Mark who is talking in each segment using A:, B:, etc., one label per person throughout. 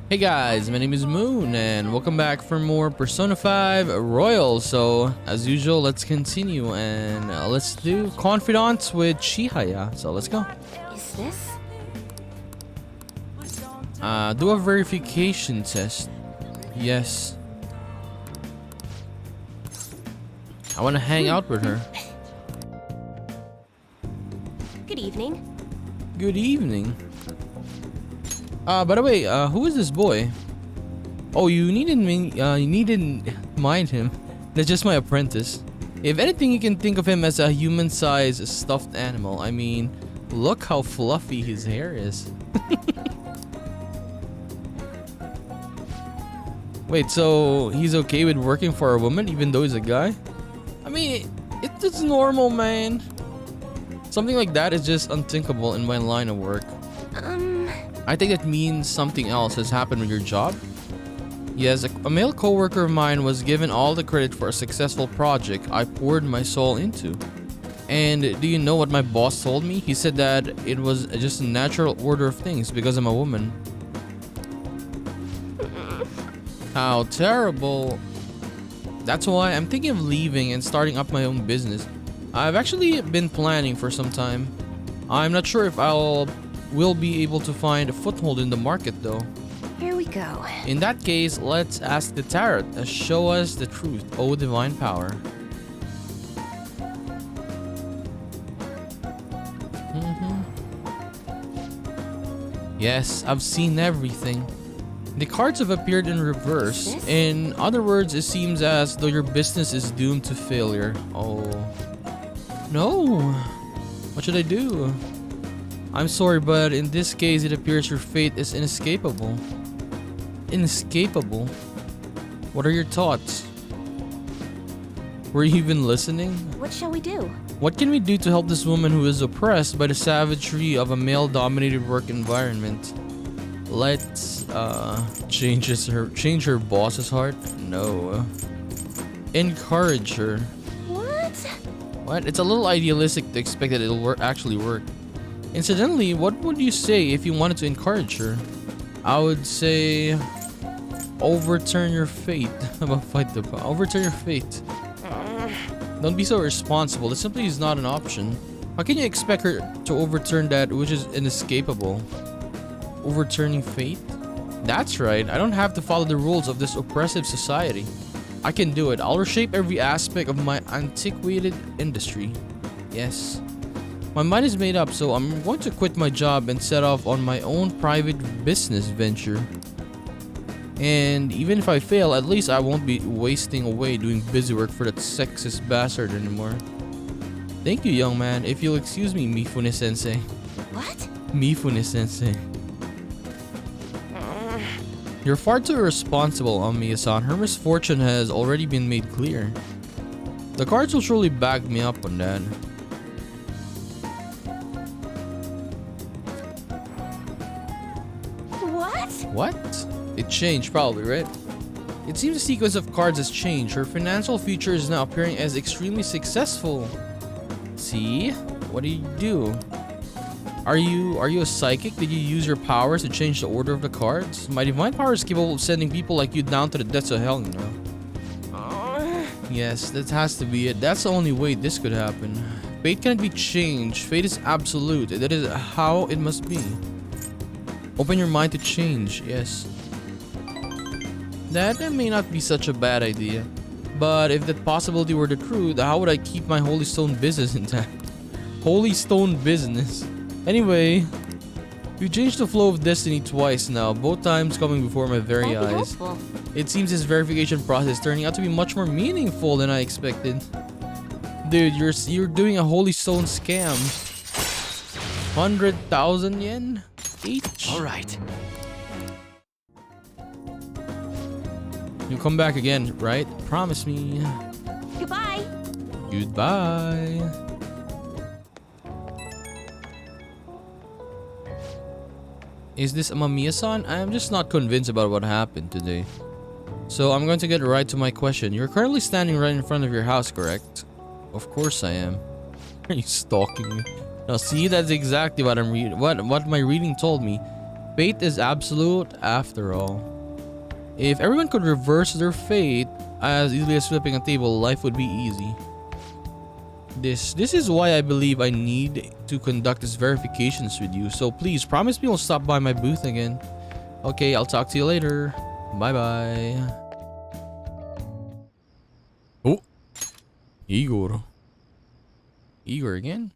A: Hey guys, my name is Moon and welcome back for more Persona 5 Royal. So as usual, let's continue and let's do Confidants with Chihaya. So let's go.
B: Is this?
A: Do a verification test. Yes. I want to hang out with her.
B: Good evening.
A: Good evening. By the way, who is this boy? Oh, you needn't mind him. That's just my apprentice. If anything, you can think of him as a human-sized stuffed animal. I mean, look how fluffy his hair is. Wait, so he's okay with working for a woman even though he's a guy? I mean, it's normal, man. Something like that is just unthinkable in my line of work. I think that means something else has happened with your job. Yes, a male coworker of mine was given all the credit for a successful project I poured my soul into. And do you know what my boss told me? He said that it was just a natural order of things because I'm a woman. How terrible. That's why I'm thinking of leaving and starting up my own business. I've actually been planning for some time. I'm not sure if will be able to find a foothold in the market though.
B: Here we go.
A: In that case, let's ask the tarot to show us the truth, O divine power. Yes, I've seen everything. The cards have appeared in reverse. In other words, it seems as though your business is doomed to failure. Oh. No. What should I do? I'm sorry, but in this case, it appears your fate is inescapable. Inescapable? What are your thoughts? Were you even listening?
B: What shall we do?
A: What can we do to help this woman who is oppressed by the savagery of a male-dominated work environment? Let's change her boss's heart? No. Encourage her. What? It's a little idealistic to expect that it'll actually work. Incidentally, what would you say if you wanted to encourage her? I would say overturn your fate. Overturn your fate. Don't be so irresponsible. It simply is not an option. How can you expect her to overturn that which is inescapable? Overturning fate? That's right. I don't have to follow the rules of this oppressive society. I can do it. I'll reshape every aspect of my antiquated industry. Yes. My mind is made up, so I'm going to quit my job and set off on my own private business venture. And even if I fail, at least I won't be wasting away doing busy work for that sexist bastard anymore. Thank you, young man. If you'll excuse me, Mifune-sensei.
B: What?
A: Mifune-sensei. You're far too irresponsible, Amiya-san. Her misfortune has already been made clear. The cards will surely back me up on that. What? It changed probably, right? It seems the sequence of cards has changed. Her financial future is now appearing as extremely successful. See? What do you do? Are you a psychic? Did you use your powers to change the order of the cards? My divine power is capable of sending people like you down to the depths of hell, you know? Yes, that has to be it. That's the only way this could happen. Fate cannot be changed. Fate is absolute. That is how it must be. Open your mind to change, yes. That may not be such a bad idea. But if that possibility were the truth, how would I keep my Holy Stone business intact? Holy Stone business. Anyway, you changed the flow of destiny twice now, both times coming before my very eyes. It seems this verification process is turning out to be much more meaningful than I expected. Dude, you're doing a Holy Stone scam. 100,000 yen? Each?
C: Alright.
A: You'll come back again, right? Promise me.
B: Goodbye.
A: Goodbye. Is this Amamiya-san? I'm just not convinced about what happened today. So I'm going to get right to my question. You're currently standing right in front of your house, correct? Of course I am. Are you stalking me? Now see, that's exactly what I'm reading. What my reading told me. Fate is absolute after all. If everyone could reverse their fate as easily as flipping a table, life would be easy. This is why I believe I need to conduct these verifications with you. So please promise me you'll stop by my booth again. Okay, I'll talk to you later. Bye bye. Oh, Igor. Igor again?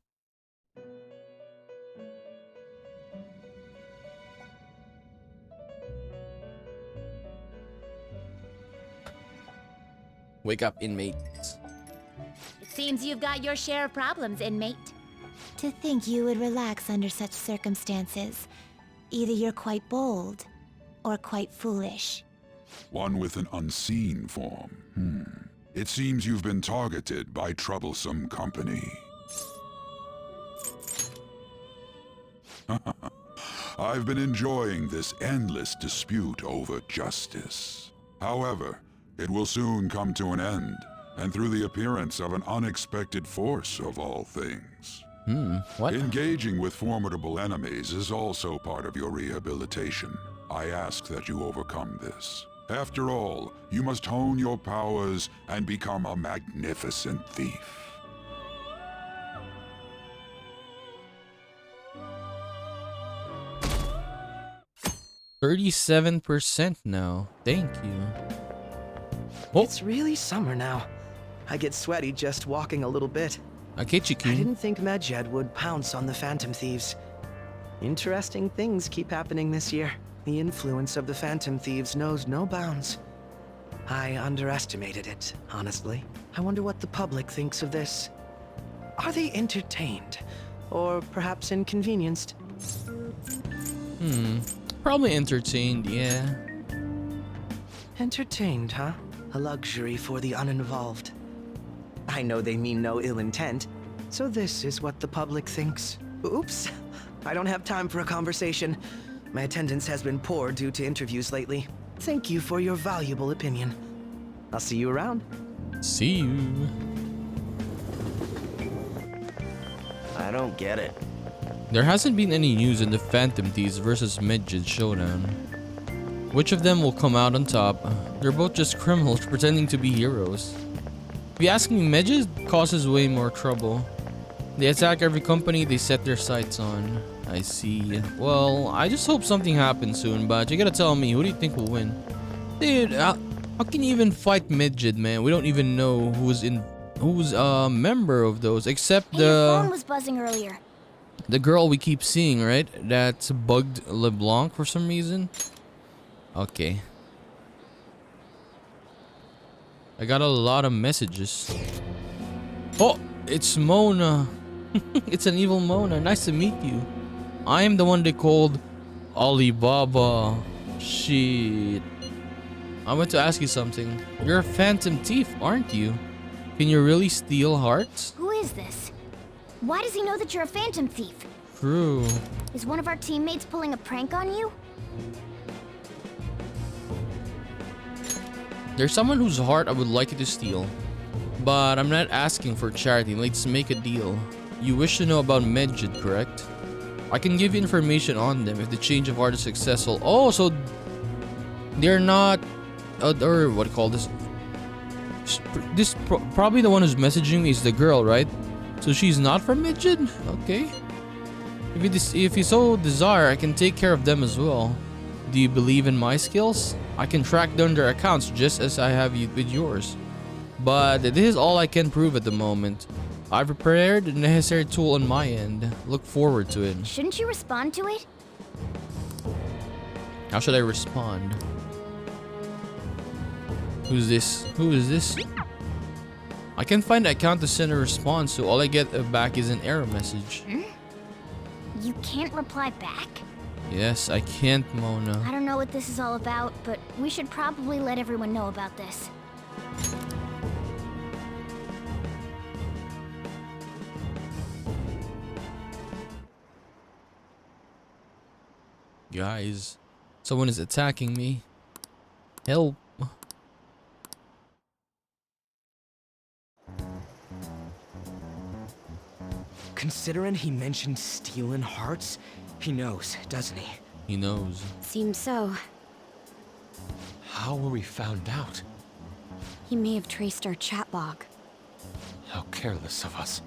A: Wake up, inmates.
B: It seems you've got your share of problems, inmate.
C: To think you would relax under such circumstances. Either you're quite bold, or quite foolish.
D: One with an unseen form. It seems you've been targeted by troublesome company. I've been enjoying this endless dispute over justice. However, it will soon come to an end, and through the appearance of an unexpected force of all things.
A: What?
D: Engaging with formidable enemies is also part of your rehabilitation. I ask that you overcome this. After all, you must hone your powers and become a magnificent thief.
A: %37% now. Thank you. Oh,
E: It's really summer now. I get sweaty just walking a little bit. I
A: Akechi-kun.
E: didn't think Medjed would pounce on the Phantom Thieves. Interesting things keep happening this year. The influence of the Phantom Thieves knows no bounds. I underestimated it, honestly. I wonder what the public thinks of this. Are they entertained? Or perhaps inconvenienced?
A: Probably entertained, yeah.
E: Entertained, huh? A luxury for the uninvolved. I know they mean no ill intent, so this is what the public thinks. Oops, I don't have time for a conversation. My attendance has been poor due to interviews lately. Thank you for your valuable opinion. I'll see you around.
A: See you.
F: I don't get it.
A: There hasn't been any news in the Phantom Thieves versus Medjed showdown. Which of them will come out on top? They're both just criminals pretending to be heroes. If you ask me, Medjed causes way more trouble. They attack every company they set their sights on. I see. Well, I just hope something happens soon, but you gotta tell me, who do you think will win? Dude, how can you even fight Medjed, man? We don't even know who's a member of those, except
B: Hey, your phone was buzzing earlier.
A: the girl we keep seeing, right? That's bugged LeBlanc for some reason. Okay. I got a lot of messages. Oh, it's Mona. It's an evil Mona. Nice to meet you. I am the one they called Alibaba. Shit. I want to ask you something. You're a phantom thief, aren't you? Can you really steal hearts?
B: Who is this? Why does he know that you're a phantom thief?
A: True.
B: Is one of our teammates pulling a prank on you?
A: There's someone whose heart I would like you to steal. But I'm not asking for charity. Let's make a deal. You wish to know about Medjed, correct? I can give you information on them if the change of heart is successful. Oh, so they're not, or what do you call this? Probably the one who's messaging me is the girl, right? So she's not from Medjed? Okay. If you so desire, I can take care of them as well. Do you believe in my skills? I can track down their accounts just as I have you with yours. But this is all I can prove at the moment. I've prepared the necessary tool on my end. Look forward to it.
B: Shouldn't you respond to it?
A: How should I respond? Who's this? Who is this? I can't find the account to send a response, so all I get back is an error message.
B: You can't reply back?
A: Yes, I can't, Mona.
B: I don't know what this is all about, but we should probably let everyone know about this.
A: Guys, someone is attacking me. Help.
E: Considering he mentioned stealing hearts, he knows, doesn't he?
A: He knows.
G: Seems so.
H: How were we found out?
G: He may have traced our chat log.
H: How careless of us.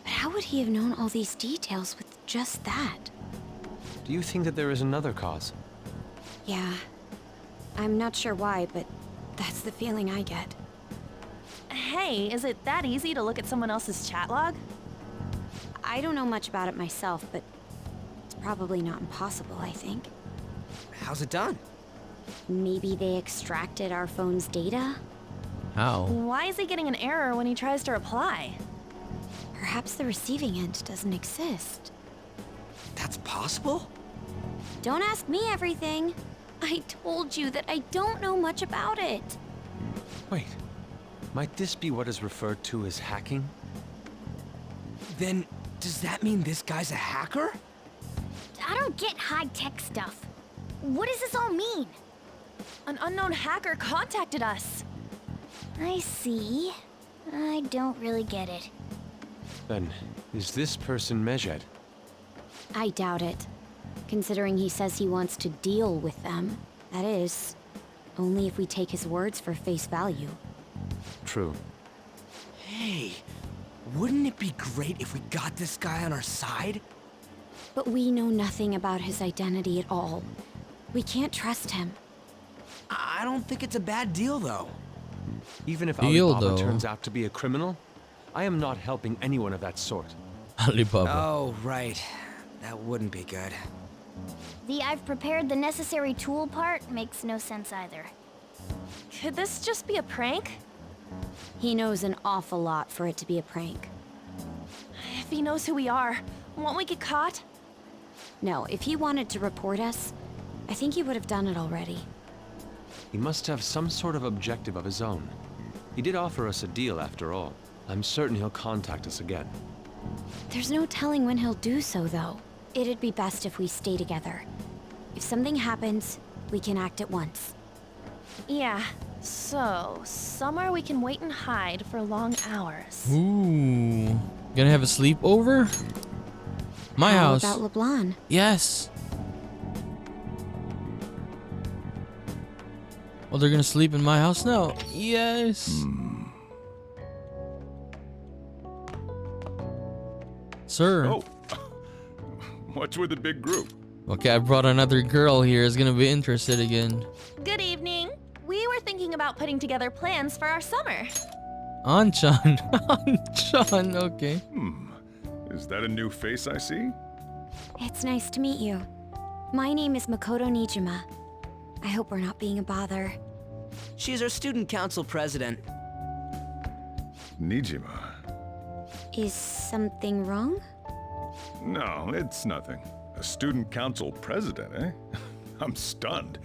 G: But how would he have known all these details with just that?
H: Do you think that there is another cause?
G: Yeah. I'm not sure why, but that's the feeling I get.
I: Hey, is it that easy to look at someone else's chat log?
G: I don't know much about it myself, but it's probably not impossible, I think.
E: How's it done?
G: Maybe they extracted our phone's data?
A: How?
I: Why is he getting an error when he tries to reply?
G: Perhaps the receiving end doesn't exist.
E: That's possible?
G: Don't ask me everything. I told you that I don't know much about it.
H: Wait, might this be what is referred to as hacking?
E: Then, does that mean this guy's a hacker?
B: I don't get high-tech stuff. What does this all mean?
I: An unknown hacker contacted us.
B: I see. I don't really get it.
H: Then, is this person Medjed?
G: I doubt it. Considering he says he wants to deal with them. That is, only if we take his words for face value.
H: True.
E: Hey, wouldn't it be great if we got this guy on our side?
G: But we know nothing about his identity at all. We can't trust him.
E: I don't think it's a bad deal, though.
H: Even if
A: Deal,
H: Alibaba
A: though.
H: turns out to be a criminal, I am not helping anyone of that sort.
A: Alibaba.
E: Oh, right. That wouldn't be good.
B: The "I've prepared the necessary tool" part makes no sense either.
I: Could this just be a prank?
G: He knows an awful lot for it to be a prank.
I: If he knows who we are, won't we get caught?
G: No, if he wanted to report us, I think he would have done it already.
H: He must have some sort of objective of his own. He did offer us a deal after all. I'm certain he'll contact us again.
G: There's no telling when he'll do so, though. It'd be best if we stay together. If something happens, we can act at once.
I: Yeah, so somewhere we can wait and hide for long hours.
A: Ooh. Gonna have a sleepover? My
G: How
A: house.
G: about LeBlanc?
A: Yes. Well, they're gonna sleep in my house now. Yes. Sir.
J: Oh, what's with the big group?
A: Okay, I brought another girl here. Is gonna be interested again.
I: Good evening. We were thinking about putting together plans for our summer.
A: Anchan. Anchan. Okay.
J: Is that a new face I see?
G: It's nice to meet you. My name is Makoto Nijima. I hope we're not being a bother.
E: She's our student council president.
J: Nijima.
G: Is something wrong?
J: No, it's nothing. A student council president, eh? I'm stunned.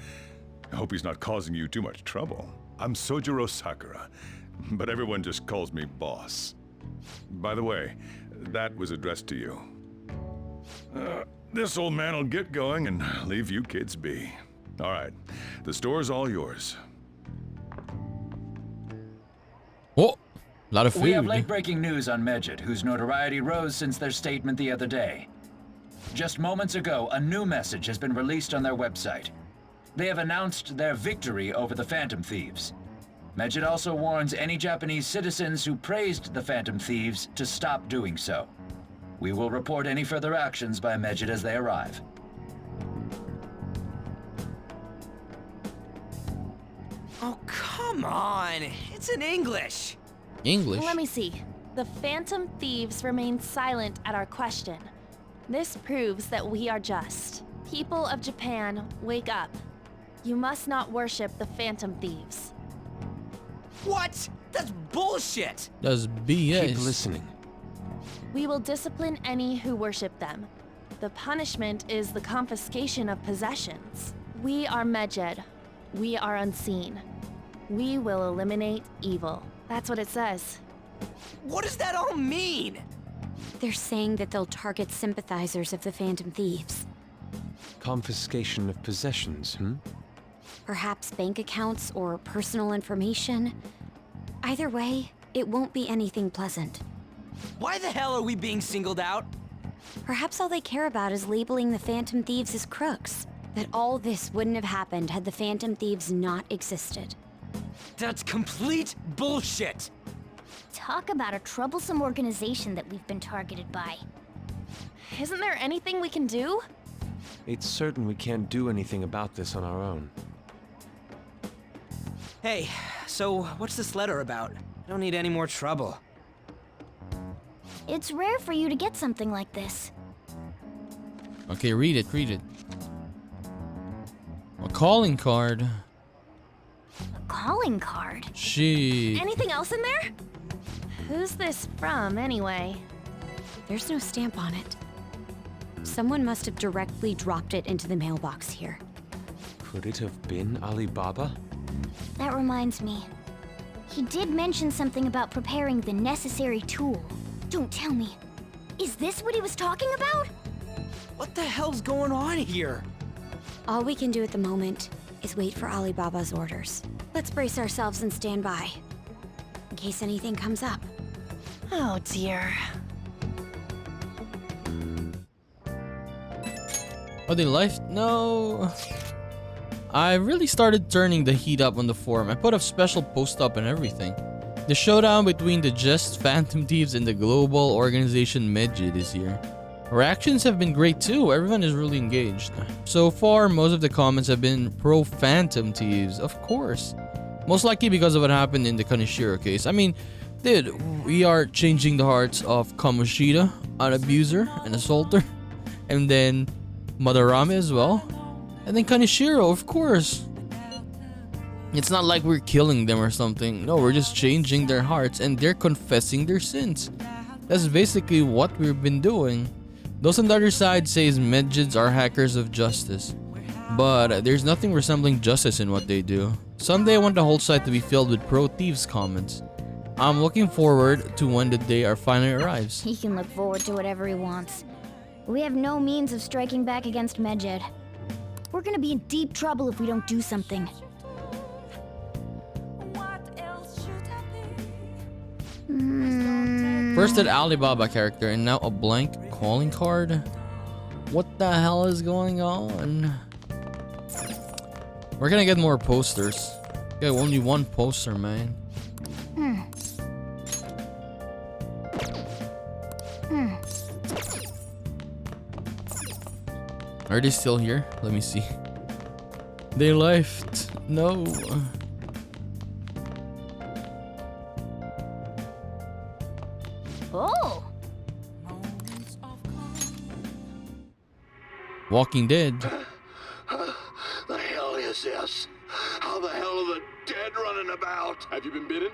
J: I hope he's not causing you too much trouble. I'm Sojiro Sakura, but everyone just calls me boss. By the way, that was addressed to you. This old man will get going and leave you kids be. All right, the store's all yours.
A: Oh, a lot of food.
K: We have late-breaking news on Medjed, whose notoriety rose since their statement the other day. Just moments ago, a new message has been released on their website. They have announced their victory over the Phantom Thieves. Medjed also warns any Japanese citizens who praised the Phantom Thieves to stop doing so. We will report any further actions by Medjed as they arrive.
E: Oh, come on. It's in English.
A: English.
I: Let me see. The Phantom Thieves remain silent at our question. This proves that we are just. People of Japan, wake up. You must not worship the Phantom Thieves.
E: What? That's bullshit!
A: That's BS.
H: Keep listening.
I: We will discipline any who worship them. The punishment is the confiscation of possessions. We are Medjed. We are unseen. We will eliminate evil. That's what it says.
E: What does that all mean?
G: They're saying that they'll target sympathizers of the Phantom Thieves.
H: Confiscation of possessions,
G: Perhaps bank accounts or personal information. Either way, it won't be anything pleasant.
E: Why the hell are we being singled out?
G: Perhaps all they care about is labeling the Phantom Thieves as crooks. That all this wouldn't have happened had the Phantom Thieves not existed.
L: That's complete bullshit!
B: Talk about a troublesome organization that we've been targeted by.
I: Isn't there anything we can do?
H: It's certain we can't do anything about this on our own.
L: Hey, so what's this letter about? I don't need any more trouble.
B: It's rare for you to get something like this.
A: Okay, read it, read it. A calling card.
B: A calling card?
A: Shit.
I: Anything else in there? Who's this from, anyway?
G: There's no stamp on it. Someone must have directly dropped it into the mailbox here.
H: Could it have been Alibaba?
B: That reminds me. He did mention something about preparing the necessary tool. Don't tell me. Is this what he was talking about?
L: What the hell's going on here?
G: All we can do at the moment is wait for Alibaba's orders. Let's brace ourselves and stand by, in case anything comes up.
I: Oh dear.
A: Oh, they left? No. I really started turning the heat up on the forum. I put a special post up and everything. The showdown between the Just Phantom Thieves and the global organization Medjed is here. Reactions have been great too. Everyone is really engaged. So far, most of the comments have been pro Phantom Thieves, of course. Most likely because of what happened in the Kaneshiro case. I mean, dude, we are changing the hearts of Kamoshida, an abuser, an assaulter, and then Madarame as well. And then Kaneshiro, of course. It's not like we're killing them or something. No, we're just changing their hearts and they're confessing their sins. That's basically what we've been doing. Those on the other side says Medjeds are hackers of justice. But there's nothing resembling justice in what they do. Someday I want the whole site to be filled with pro-thieves comments. I'm looking forward to when the day finally arrives.
B: He can look forward to whatever he wants. We have no means of striking back against Medjed. We're gonna be in deep trouble if we don't do something.
A: First an Alibaba character and now a blank calling card? What the hell is going on? We're gonna get more posters. Yeah, only one poster, man. Are they still here? Let me see. They left. No.
B: Oh!
A: Walking Dead.
M: The hell is this? How the hell are the dead running about? Have you been bitten?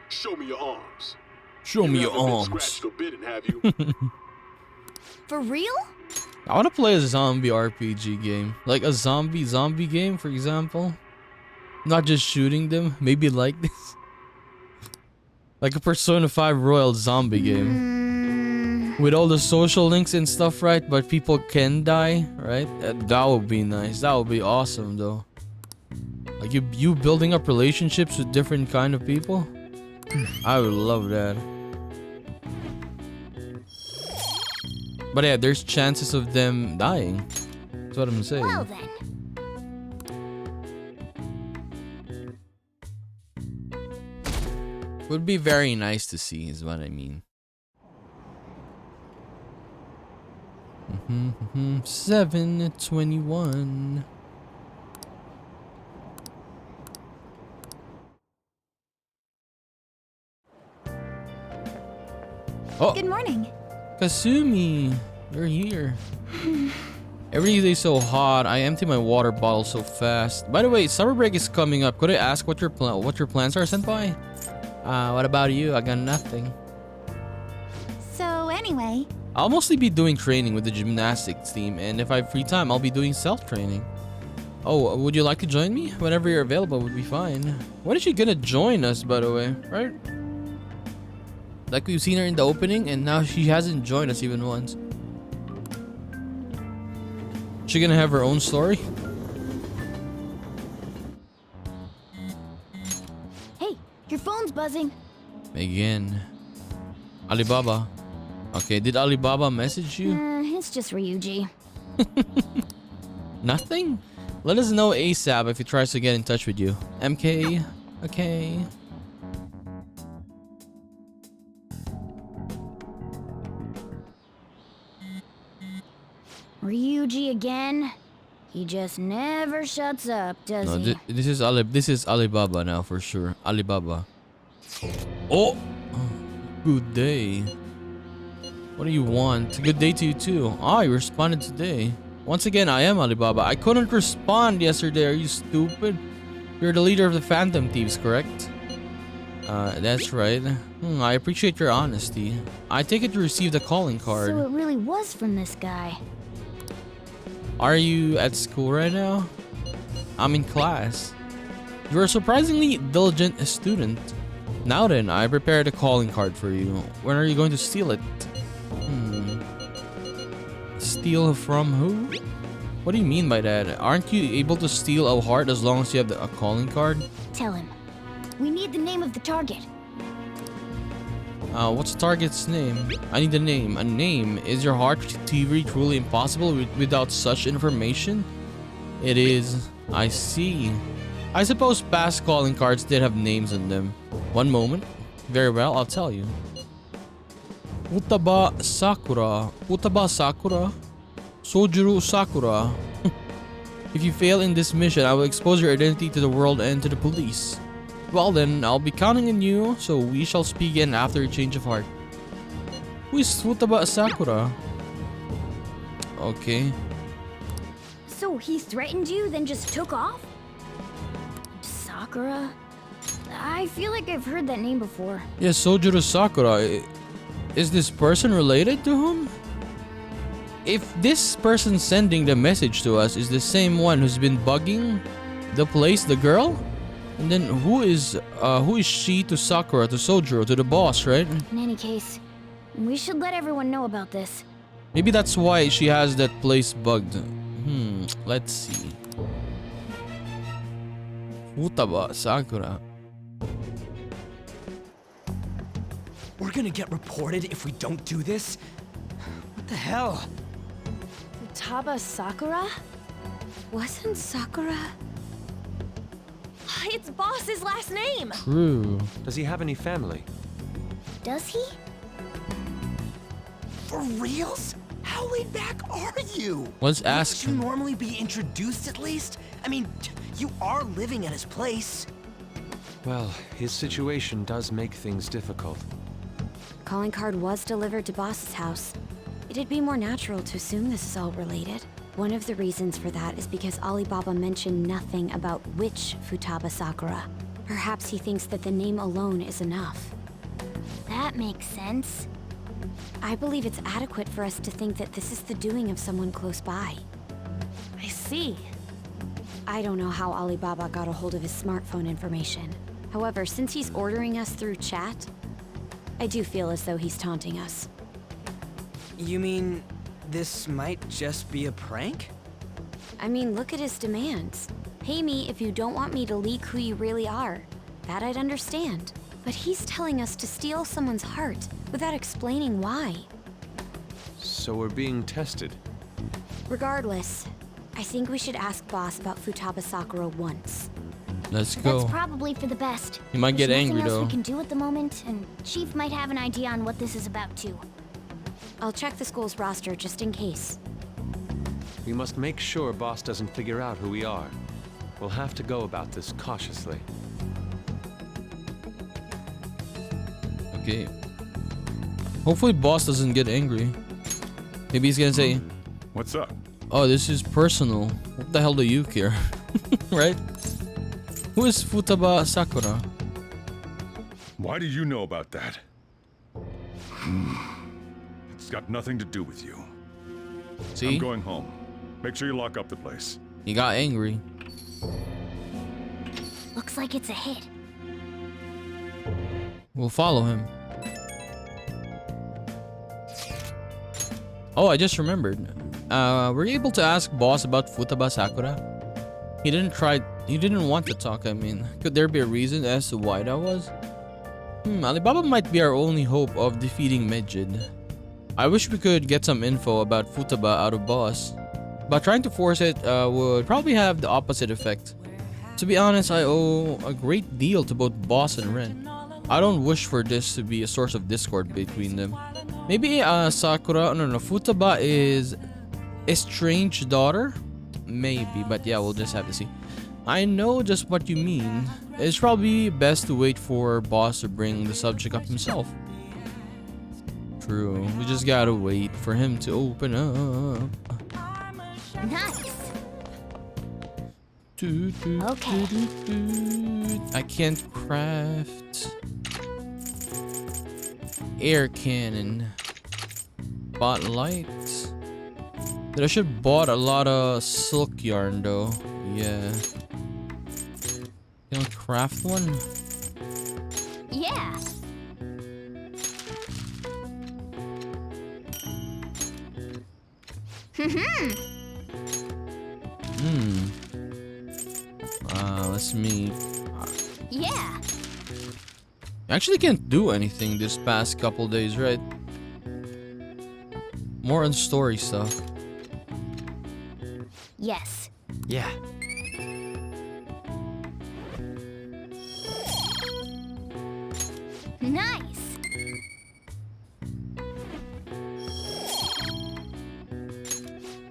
M: Show me your arms.
A: Show me your
M: haven't been
A: arms.
M: scratched or bitten, have you?
B: For real?
A: I want to play a zombie RPG game. Like a zombie game, for example. Not just shooting them. Maybe like this. Like a Persona 5 Royal zombie game. With all the social links and stuff, right? But people can die, right? That would be nice. That would be awesome, though. Like you building up relationships with different kind of people. I would love that. But yeah, there's chances of them dying. That's what I'm saying.
B: Well then.
A: Would be very nice to see, is what I mean. 7:21. Oh,
C: Good morning.
A: Kasumi, you're here. Every day's so hot. I empty my water bottle so fast. By the way, summer break is coming up. Could I ask what your plans are, senpai? What about you? I got nothing.
C: So anyway,
A: I'll mostly be doing training with the gymnastics team, and if I have free time, I'll be doing self-training. Oh, would you like to join me? Whenever you're available would be fine. When is she gonna join us, by the way, right? Like we've seen her in the opening, and now she hasn't joined us even once. She gonna have her own story?
B: Hey, your phone's buzzing.
A: Again. Alibaba. Okay, did Alibaba message you?
B: It's just Ryuji.
A: Nothing? Let us know ASAP if he tries to get in touch with you. MK? Okay.
B: Ryuji again? He just never shuts up, does
A: No,
B: he?
A: this is Alibaba now for sure. Alibaba. Oh! Good day. What do you want? Good day to you too. Ah, you responded today. Once again, I am Alibaba. I couldn't respond yesterday. Are you stupid? You're the leader of the Phantom Thieves, correct? That's right. I appreciate your honesty. I take it you received a calling card.
B: So it really was from this guy.
A: Are you at school right now? I'm in class. You're a surprisingly diligent student. Now then, I prepared a calling card for you. When are you going to steal it? Steal from who? What do you mean by that? Aren't you able to steal a heart as long as you have a calling card?
B: Tell him. We need the name of the target.
A: What's the target's name? I need a name. A name. Is your heart thievery truly impossible without such information? It is. I see. I suppose past calling cards did have names on them. One moment. Very well, I'll tell you. Futaba Sakura. Futaba Sakura. Sojiro Sakura. If you fail in this mission, I will expose your identity to the world and to the police. Well then, I'll be counting on you, so we shall speak again after a change of heart. Who is Futaba Sakura? Okay.
B: So he threatened you, then just took off? Sakura? I feel like I've heard that name before.
A: Yes, Sojiro Sakura. Is this person related to whom? If this person sending the message to us is the same one who's been bugging the place, the girl? And then who is she to Sakura, to Sojiro, to the boss, right?
B: In any case, we should let everyone know about this.
A: Maybe that's why she has that place bugged. Let's see. Futaba Sakura.
L: We're gonna get reported if we don't do this? What the hell?
I: Futaba Sakura?
G: Wasn't Sakura?
I: It's Boss's last name!
A: True.
H: Does he have any family?
B: Does he?
L: For reals? How laid back are you?
A: Let's ask
L: Wouldn't
A: him.
L: you normally be introduced at least? I mean, you are living at his place.
H: Well, his situation does make things difficult.
G: Calling card was delivered to Boss's house. It'd be more natural to assume this is all related. One of the reasons for that is because Alibaba mentioned nothing about which Futaba Sakura. Perhaps he thinks that the name alone is enough.
B: That makes sense.
G: I believe it's adequate for us to think that this is the doing of someone close by.
I: I see.
G: I don't know how Alibaba got a hold of his smartphone information. However, since he's ordering us through chat, I do feel as though he's taunting us.
L: You mean this might just be a prank?
G: I mean, look at his demands. Pay me if you don't want me to leak who you really are. That I'd understand. But he's telling us to steal someone's heart without explaining why.
H: So we're being tested.
G: Regardless, I think we should ask Boss about Futaba Sakura once.
A: Let's go.
B: That's probably for the best.
A: He might get
B: There's
A: angry
B: nothing else
A: though.
B: we can do at the moment, and Chief might have an idea on what this is about too.
G: I'll check the school's roster just in case.
H: We must make sure Boss doesn't figure out who we are. We'll have to go about this cautiously.
A: Okay. Hopefully Boss doesn't get angry. Maybe he's gonna say,
J: What's up?
A: oh, this is personal. What the hell do you care? Right? Who is Futaba Sakura?
J: Why do you know about that? It's got nothing to do with you.
A: See?
J: I'm going home. Make sure you lock up the place.
A: He got angry.
B: Looks like it's a hit.
A: We'll follow him. Oh, I just remembered. Were you able to ask Boss about Futaba Sakura? He didn't want to talk, I mean. Could there be a reason as to why that was? Alibaba might be our only hope of defeating Medjed. I wish we could get some info about Futaba out of Boss, but trying to force it would probably have the opposite effect. To be honest, I owe a great deal to both Boss and Ren. I don't wish for this to be a source of discord between them. Maybe Sakura, no, Futaba is estranged daughter? Maybe, but yeah, we'll just have to see. I know just what you mean. It's probably best to wait for Boss to bring the subject up himself. True, we just gotta wait for him to open up.
B: Nice.
A: Okay. I can't craft air cannon. Spotlight. I should have bought a lot of silk yarn though. Yeah. Can I craft one?
B: Yeah. Let's meet. Yeah.
A: I actually can't do anything this past couple days, right? More on story stuff.
B: Yes.
L: Yeah.
B: Nice.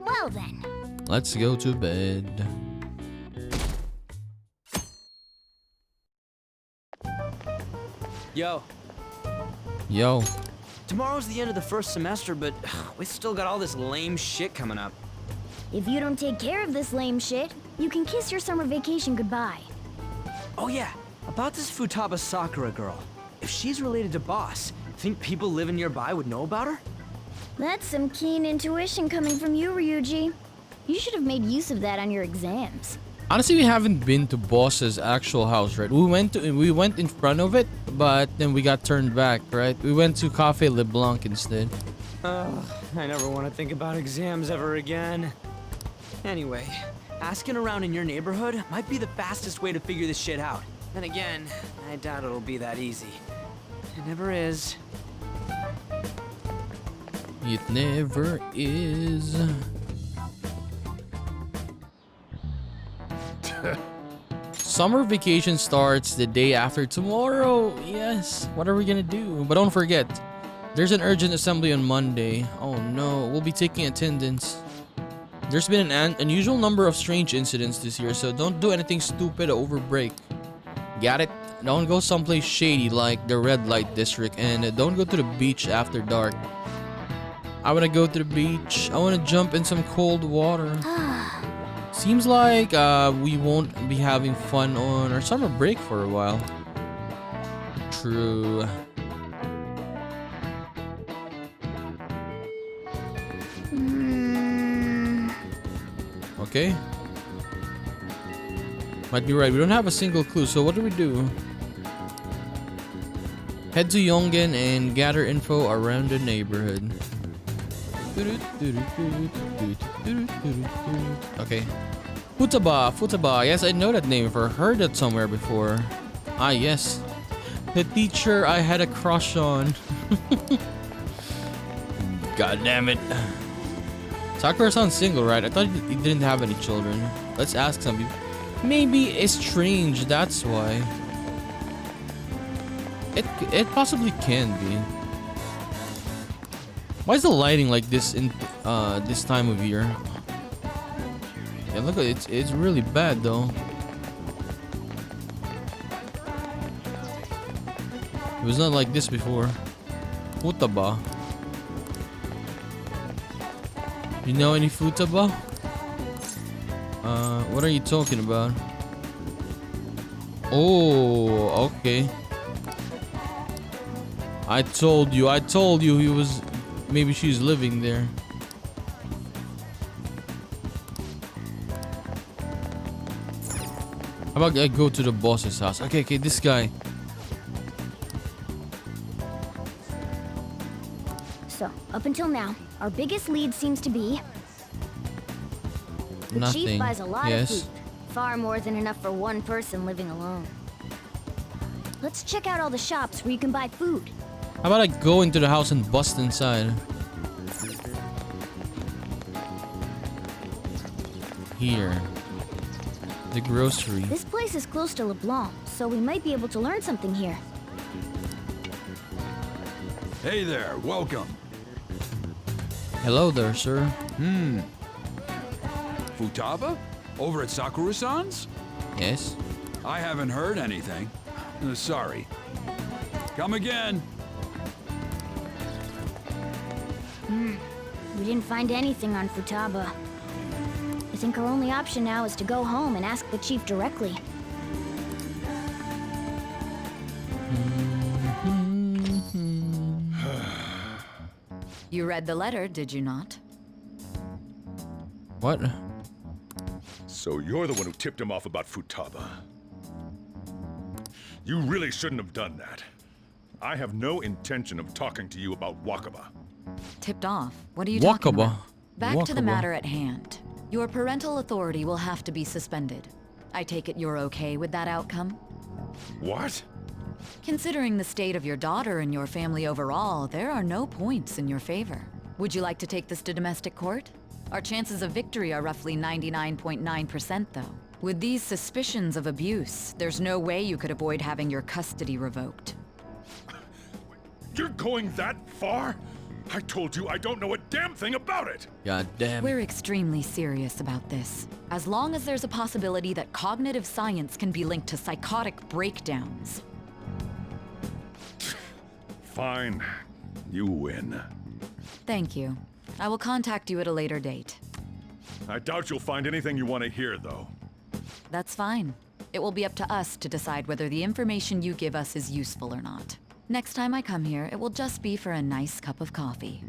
B: Well then.
A: Let's go to bed.
L: Yo.
A: Yo.
L: Tomorrow's the end of the first semester, but we still got all this lame shit coming up.
B: If you don't take care of this lame shit, you can kiss your summer vacation goodbye.
L: Oh yeah, about this Futaba Sakura girl. If she's related to Boss, think people living nearby would know about her?
B: That's some keen intuition coming from you, Ryuji. You should have made use of that on your exams.
A: Honestly, we haven't been to Boss's actual house, right? We went in front of it, but then we got turned back, right? We went to Cafe LeBlanc instead.
L: I never want to think about exams ever again. Anyway, asking around in your neighborhood might be the fastest way to figure this shit out. Then again, I doubt it'll be that easy. It never is.
A: It never is. Summer vacation starts the day after tomorrow. Yes, what are we gonna do? But don't forget, there's an urgent assembly on Monday. Oh no, we'll be taking attendance. There's been an unusual number of strange incidents this year, so don't do anything stupid over break. Got it? Don't go someplace shady like the red light district, and don't go to the beach after dark. I wanna go to the beach. I wanna jump in some cold water. Seems like we won't be having fun on our summer break for a while. True. Okay. Might be right. We don't have a single clue, so what do we do? Head to Yongen and gather info around the neighborhood. Okay. Futaba. Yes, I know that name. I've heard that somewhere before. Ah, yes. The teacher I had a crush on. God damn it. Sakura sounds single, right? I thought he didn't have any children. Let's ask some people. Maybe estranged, that's why. It possibly can be. Why is the lighting like this in this time of year? Yeah, look at it. It's really bad though. It was not like this before. Futaba. You know any Futaba? What are you talking about? Oh, okay. I told you he was. Maybe she's living there. How about I go to the boss's house? Okay, this guy.
B: So, up until now, our biggest lead seems to be... The
A: Nothing.
B: chief buys a lot
A: Yes.
B: of food. Far more than enough for one person living alone. Let's check out all the shops where you can buy food.
A: How about I go into the house and bust inside? here? The grocery.
B: This place is close to LeBlanc, so we might be able to learn something here.
N: Hey there, welcome.
A: Hello there, sir.
N: Futaba? Over at Sakura-san's?
A: Yes.
N: I haven't heard anything. Sorry. Come again.
B: We didn't find anything on Futaba. I think our only option now is to go home and ask the chief directly.
O: You read the letter, did you not?
A: What?
J: So you're the one who tipped him off about Futaba. You really shouldn't have done that. I have no intention of talking to you about Wakaba.
O: Tipped off? What are you talking
A: Wakaba.
O: about? Back to the
A: Wakaba.
O: matter at hand. Your parental authority will have to be suspended. I take it you're okay with that outcome?
J: What?
O: Considering the state of your daughter and your family overall, there are no points in your favor. Would you like to take this to domestic court? Our chances of victory are roughly 99.9% though. With these suspicions of abuse, there's no way you could avoid having your custody revoked.
J: You're going that far? I told you I don't know a damn thing about it!
A: God damn.
O: We're extremely serious about this. As long as there's a possibility that cognitive science can be linked to psychotic breakdowns.
J: Fine. You win.
O: Thank you. I will contact you at a later date.
J: I doubt you'll find anything you want to hear, though.
O: That's fine. It will be up to us to decide whether the information you give us is useful or not. Next time I come here, it will just be for a nice cup of coffee.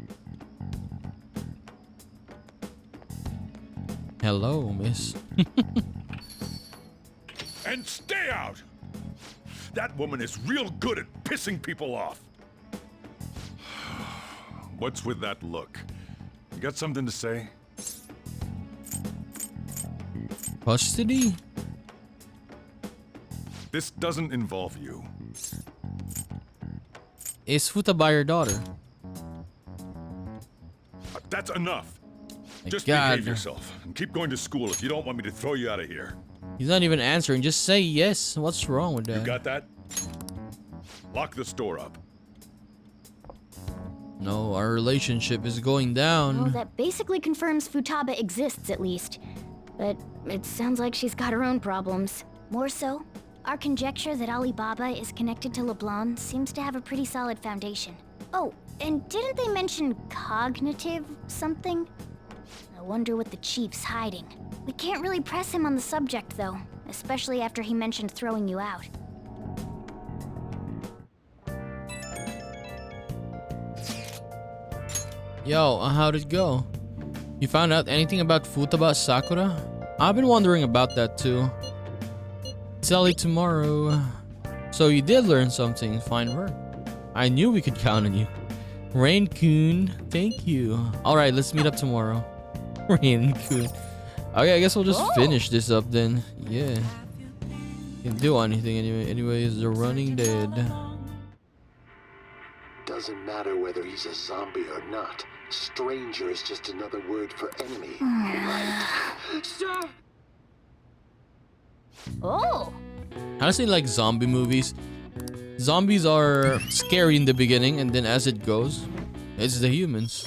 A: Hello, miss.
J: And stay out! That woman is real good at pissing people off. What's with that look? You got something to say?
A: Custody?
J: This doesn't involve you.
A: Is Futaba your daughter?
J: That's enough. Just
A: God.
J: behave yourself and keep going to school if you don't want me to throw you out of here.
A: He's not even answering. Just say yes. What's wrong with that?
J: You got that? Lock the store up.
A: No, our relationship is going down.
B: Well, that basically confirms Futaba exists, at least. But it sounds like she's got her own problems. More so, our conjecture that Alibaba is connected to LeBlanc seems to have a pretty solid foundation. Oh, and didn't they mention cognitive something? I wonder what the chief's hiding. We can't really press him on the subject, though, especially after he mentioned throwing you out.
A: Yo, how'd it go? You found out anything about Futaba Sakura? I've been wondering about that too. Tell you tomorrow. So you did learn something. Fine work. I knew we could count on you. Rain-kun, thank you. Alright, let's meet up tomorrow. Rain-kun. Okay, I guess we'll just finish this up then. Yeah. Can't do anything anyway. Anyways, they're running dead.
M: Doesn't matter whether he's a zombie or not. Stranger is just another word for enemy, right? Sir!
B: Oh!
A: Honestly, like zombie movies. Zombies are scary in the beginning, and then as it goes, it's the humans.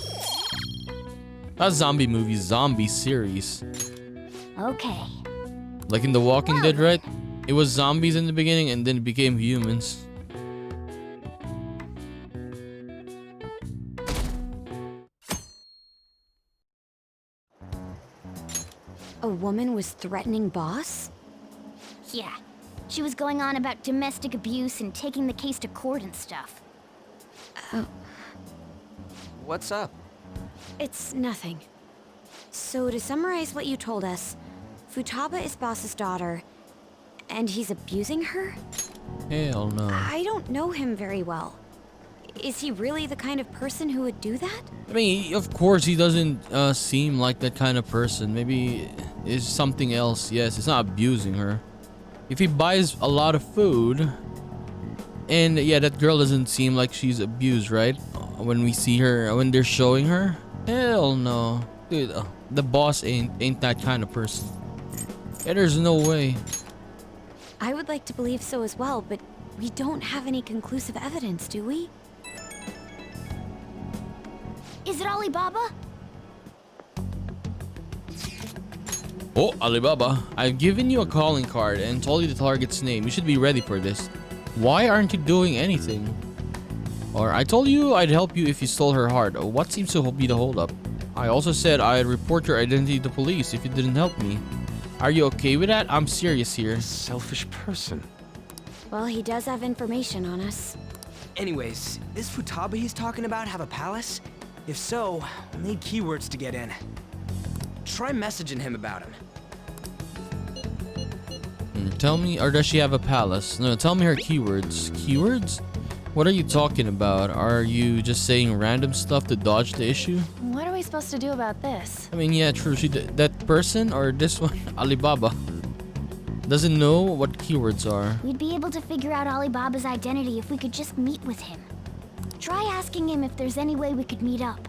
A: Not zombie movies, zombie series.
B: Okay.
A: Like in The Walking Dead, right? It was zombies in the beginning, and then it became humans.
G: A woman was threatening Boss?
B: Yeah. She was going on about domestic abuse and taking the case to court and stuff.
L: What's up?
G: It's nothing. So to summarize what you told us, Futaba is Boss's daughter, and he's abusing her?
A: Hell no.
G: I don't know him very well. Is he really the kind of person who would do that?
A: I mean, of course he doesn't seem like that kind of person. Maybe it's something else. Yes, it's not abusing her. If he buys a lot of food, and yeah, that girl doesn't seem like she's abused, right? When we see her, when they're showing her, hell no, dude. The boss ain't that kind of person. Yeah, there's no way.
G: I would like to believe so as well, but we don't have any conclusive evidence, do we?
B: Is it Alibaba?
A: Oh, Alibaba, I've given you a calling card and told you the target's name. You should be ready for this. Why aren't you doing anything? Or I told you I'd help you if you stole her heart. What seems to be the holdup? I also said I'd report your identity to police if you didn't help me. Are you okay with that? I'm serious here.
H: Selfish person.
G: Well, he does have information on us.
L: Anyways, this Futaba he's talking about have a palace? If so, we'll need keywords to get in. Try messaging him about him.
A: Tell me, or does she have a palace? No, tell me her keywords. Keywords? What are you talking about? Are you just saying random stuff to dodge the issue?
I: What are we supposed to do about this?
A: I mean, yeah, true. That person or this one, Alibaba, doesn't know what keywords are.
B: We'd be able to figure out Alibaba's identity if we could just meet with him. Try asking him if there's any way we could meet up.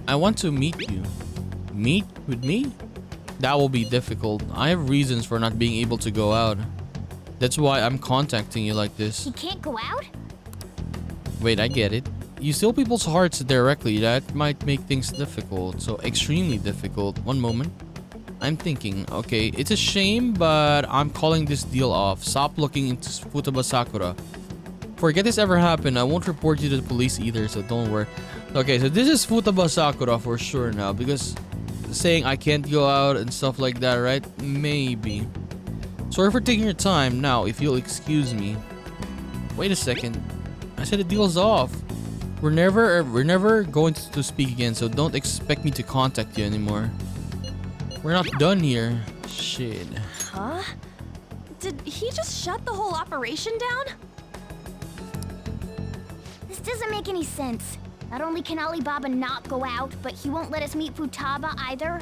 A: I want to meet you. Meet with me? That will be difficult. I have reasons for not being able to go out. That's why I'm contacting you like this.
B: He can't go out?
A: Wait, I get it. You steal people's hearts directly. That might make things difficult. So extremely difficult. One moment. I'm thinking, okay, it's a shame, but I'm calling this deal off. Stop looking into Futaba Sakura. Forget this ever happened. I won't report you to the police either, so don't worry. Okay, so this is Futaba Sakura for sure now, because saying I can't go out and stuff like that, right? Maybe. Sorry for taking your time. Now, if you'll excuse me. Wait a second. I said the deal's off. We're never going to speak again, so don't expect me to contact you anymore. We're not done here. Shit.
I: Huh? Did he just shut the whole operation down?
B: This doesn't make any sense. Not only can Alibaba not go out, but he won't let us meet Futaba either.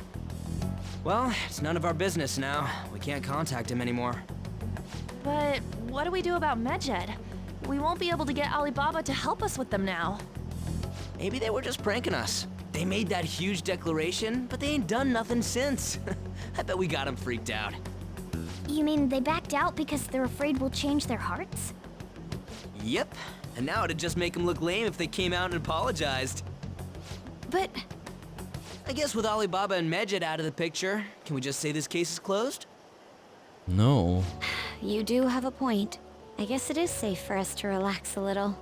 L: Well, it's none of our business now. We can't contact him anymore.
I: But what do we do about Medjed? We won't be able to get Alibaba to help us with them now.
L: Maybe they were just pranking us. They made that huge declaration, but they ain't done nothing since. I bet we got them freaked out.
B: You mean they backed out because they're afraid we'll change their hearts?
L: Yep. And now it'd just make them look lame if they came out and apologized.
I: But
L: I guess with Alibaba and Medjed out of the picture, can we just say this case is closed?
A: No.
G: You do have a point. I guess it is safe for us to relax a little.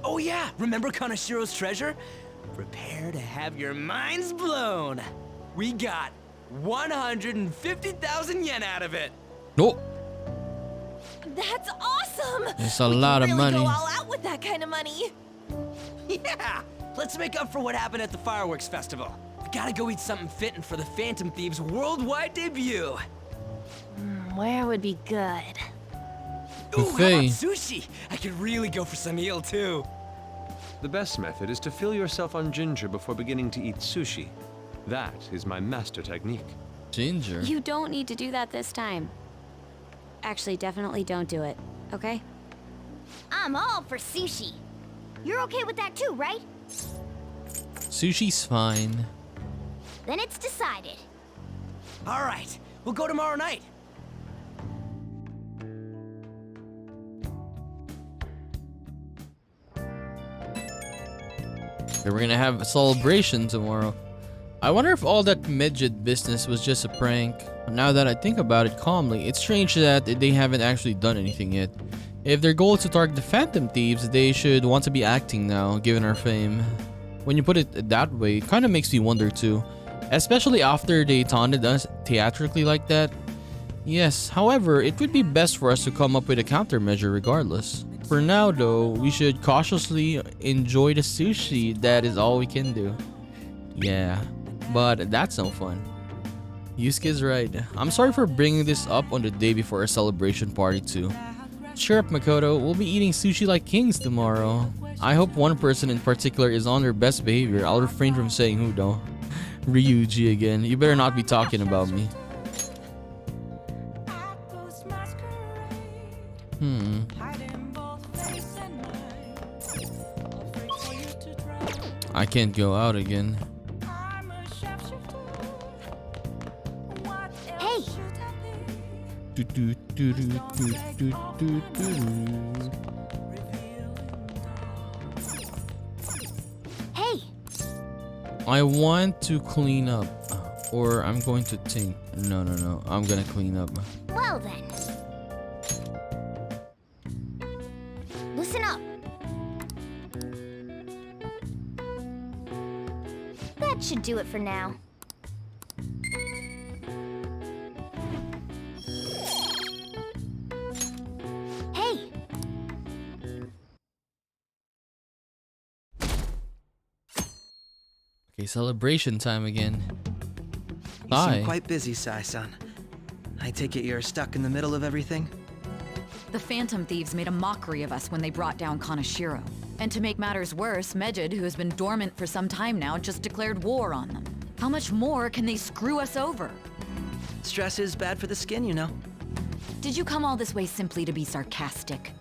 L: Oh yeah, remember Kanashiro's treasure? Prepare to have your minds blown. We got 150,000 yen out of it.
A: No.
I: that's awesome!
A: It's a lot of money.
I: We can really go all out with that kind of money.
L: Yeah, let's make up for what happened at the fireworks festival. We gotta go eat something fitting for the Phantom Thieves' worldwide debut.
I: Where would be good?
L: Ooh, how about sushi? I could really go for some eel too.
H: The best method is to fill yourself on ginger before beginning to eat sushi. That is my master technique.
A: Ginger?
G: You don't need to do that this time. Actually, definitely don't do it, okay?
B: I'm all for sushi. You're okay with that too, right?
A: Sushi's fine.
B: Then it's decided.
L: All right, we'll go tomorrow night.
A: We're gonna have a celebration tomorrow. I wonder if all that midget business was just a prank. Now that I think about it calmly, it's strange that they haven't actually done anything yet. If their goal is to target the Phantom Thieves, they should want to be acting now, given our fame. When you put it that way, it kind of makes me wonder too. Especially after they taunted us theatrically like that. Yes, however, it would be best for us to come up with a countermeasure regardless. For now though, we should cautiously enjoy the sushi. That is all we can do. Yeah, but that's no fun. Yusuke's right. I'm sorry for bringing this up on the day before our celebration party too. Cheer up, Makoto. We'll be eating sushi like kings tomorrow. I hope one person in particular is on their best behavior. I'll refrain from saying who though. Ryuji again. You better not be talking about me. I can't go out again.
B: Hey!
A: I want to clean up. Or I'm going to think. No. I'm gonna clean up.
B: Well then. Listen up. That should do it for now. Hey!
A: Okay, celebration time again.
E: You
A: Hi.
E: seem quite busy, Sai-san. I take it you're stuck in the middle of everything?
O: The Phantom Thieves made a mockery of us when they brought down Kaneshiro. And to make matters worse, Mejid, who has been dormant for some time now, just declared war on them. How much more can they screw us over?
E: Stress is bad for the skin, you know.
O: Did you come all this way simply to be sarcastic?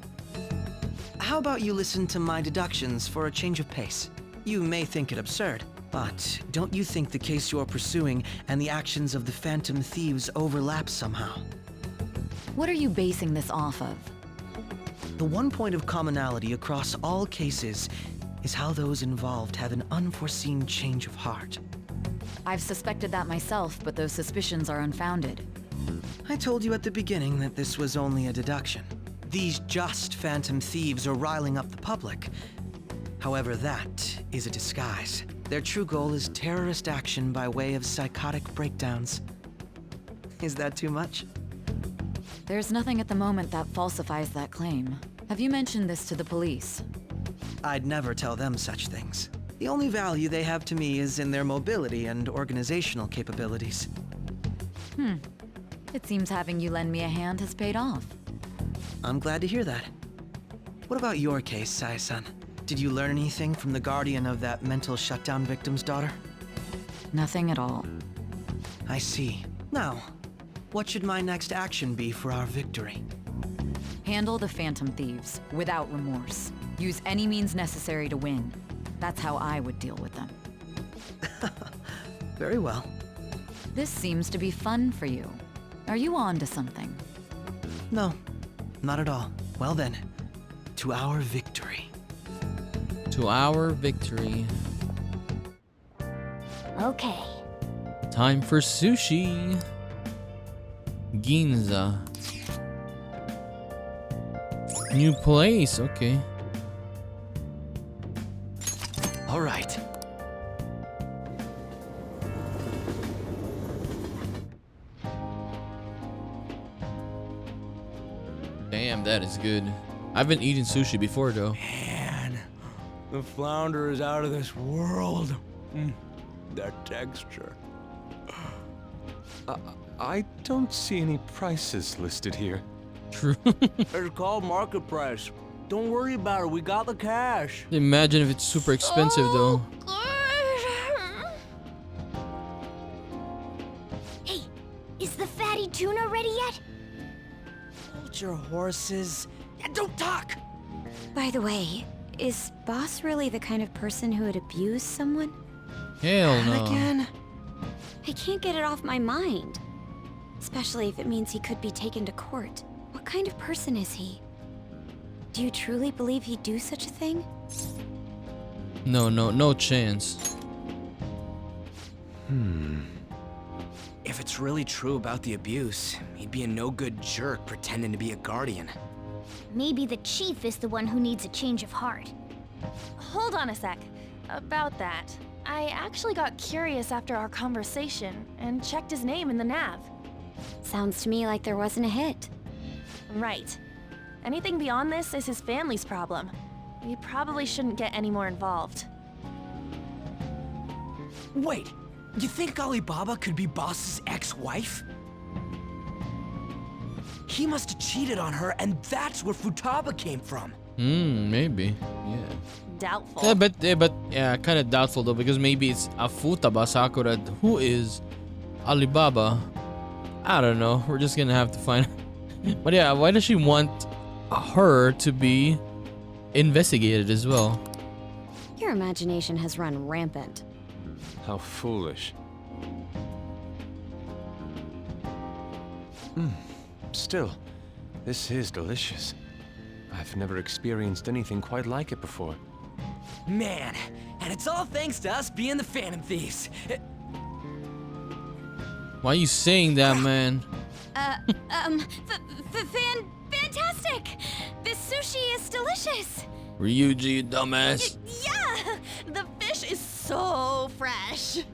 E: How about you listen to my deductions for a change of pace? You may think it absurd, but don't you think the case you're pursuing and the actions of the Phantom Thieves overlap somehow?
O: What are you basing this off of?
E: The one point of commonality across all cases is how those involved have an unforeseen change of heart.
O: I've suspected that myself, but those suspicions are unfounded.
E: I told you at the beginning that this was only a deduction. These just Phantom Thieves are riling up the public. However, that is a disguise. Their true goal is terrorist action by way of psychotic breakdowns. Is that too much?
O: There's nothing at the moment that falsifies that claim. Have you mentioned this to the police?
E: I'd never tell them such things. The only value they have to me is in their mobility and organizational capabilities.
O: It seems having you lend me a hand has paid off.
E: I'm glad to hear that. What about your case, Sai-san? Did you learn anything from the guardian of that mental shutdown victim's daughter?
O: Nothing at all.
E: I see. Now, what should my next action be for our victory?
O: Handle the Phantom Thieves, without remorse. Use any means necessary to win. That's how I would deal with them.
E: Very well.
O: This seems to be fun for you. Are you on to something?
E: No, not at all. Well then, to our victory.
A: To our victory.
B: Okay.
A: Time for sushi. Ginza. New place, okay.
E: All right.
A: Damn, that is good. I've been eating sushi before though.
L: Man, the flounder is out of this world. That texture.
H: I don't see any prices listed here.
A: True.
L: It's called market price. Don't worry about it. We got the cash.
A: Imagine if it's super expensive though.
B: Hey, is the fatty tuna ready yet?
L: Hold your horses and don't talk.
G: By the way, is Boss really the kind of person who would abuse someone?
A: Hell no.
G: Again? I can't get it off my mind. Especially if it means he could be taken to court. What kind of person is he? Do you truly believe he'd do such a thing?
A: No chance.
L: If it's really true about the abuse, he'd be a no-good jerk pretending to be a guardian.
B: Maybe the chief is the one who needs a change of heart.
I: Hold on a sec. About that, I actually got curious after our conversation and checked his name in the nav.
G: Sounds to me like there wasn't a hit.
I: Right. Anything beyond this is his family's problem. We probably shouldn't get any more involved.
L: Wait, you think Alibaba could be Boss's ex-wife? He must have cheated on her, and that's where Futaba came from.
A: Maybe. Yeah.
I: Doubtful.
A: Yeah, kind of doubtful though, because maybe it's a Futaba Sakura who is Alibaba. I don't know. We're just gonna have to find. But yeah, why does she want her to be investigated as well?
G: Your imagination has run rampant.
H: How foolish. Still, this is delicious. I've never experienced anything quite like it before.
L: Man, and it's all thanks to us being the Phantom Thieves.
A: Why are you saying that, man?
G: Fantastic! This sushi is delicious!
A: Ryuji, you dumbass.
I: Yeah! The fish is so fresh.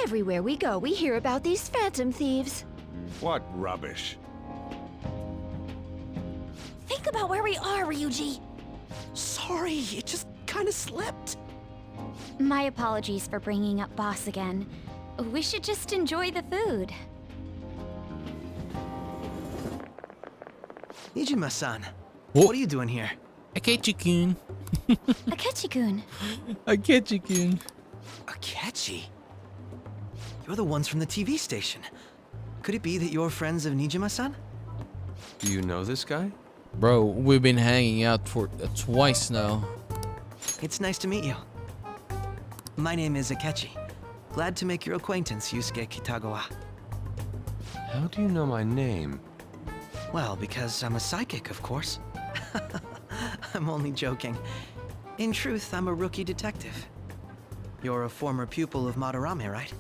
G: Everywhere we go, we hear about these Phantom Thieves.
J: What rubbish.
I: Think about where we are, Ryuji.
L: Sorry, it just kind of slipped.
B: My apologies for bringing up boss again. We should just enjoy the food.
E: Nijima-san, what are you doing here?
A: Akechi-kun.
B: Akechi-kun.
A: Akechi-kun.
E: Akechi? You're the ones from the TV station. Could it be that you're friends of Nijima-san?
H: Do you know this guy?
A: Bro, we've been hanging out for twice now.
E: It's nice to meet you. My name is Akechi. Glad to make your acquaintance, Yusuke Kitagawa.
H: How do you know my name?
E: Well, because I'm a psychic, of course. I'm only joking. In truth, I'm a rookie detective. You're a former pupil of Madarame, right?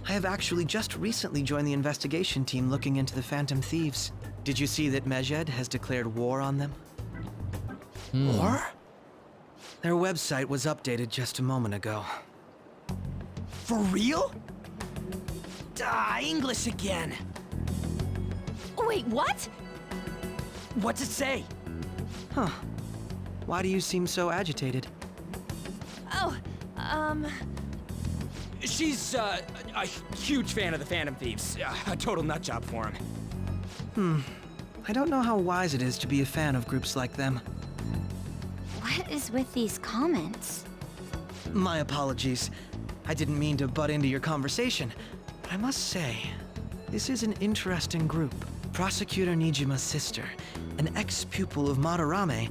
E: I have actually just recently joined the investigation team looking into the Phantom Thieves. Did you see that Mejed has declared war on them? War? Their website was updated just a moment ago.
L: For real? English again.
I: Wait, what?
L: What's it say?
E: Huh. Why do you seem so agitated?
I: Oh,
L: She's, a huge fan of the Phantom Thieves. A total nutjob for him.
E: I don't know how wise it is to be a fan of groups like them.
B: What is with these comments?
E: My apologies. I didn't mean to butt into your conversation, but I must say, this is an interesting group. Prosecutor Nijima's sister, an ex-pupil of Madarame,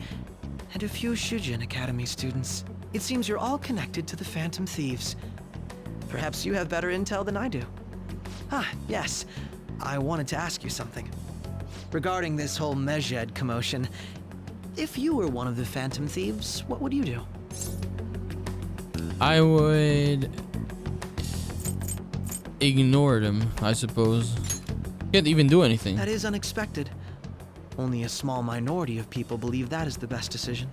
E: and a few Shujin Academy students. It seems you're all connected to the Phantom Thieves. Perhaps you have better intel than I do. Ah, yes. I wanted to ask you something. Regarding this whole Mejed commotion, if you were one of the Phantom Thieves, what would you do?
A: I would ignore them, I suppose. Can't even do anything.
E: That is unexpected. Only a small minority of people believe that is the best decision.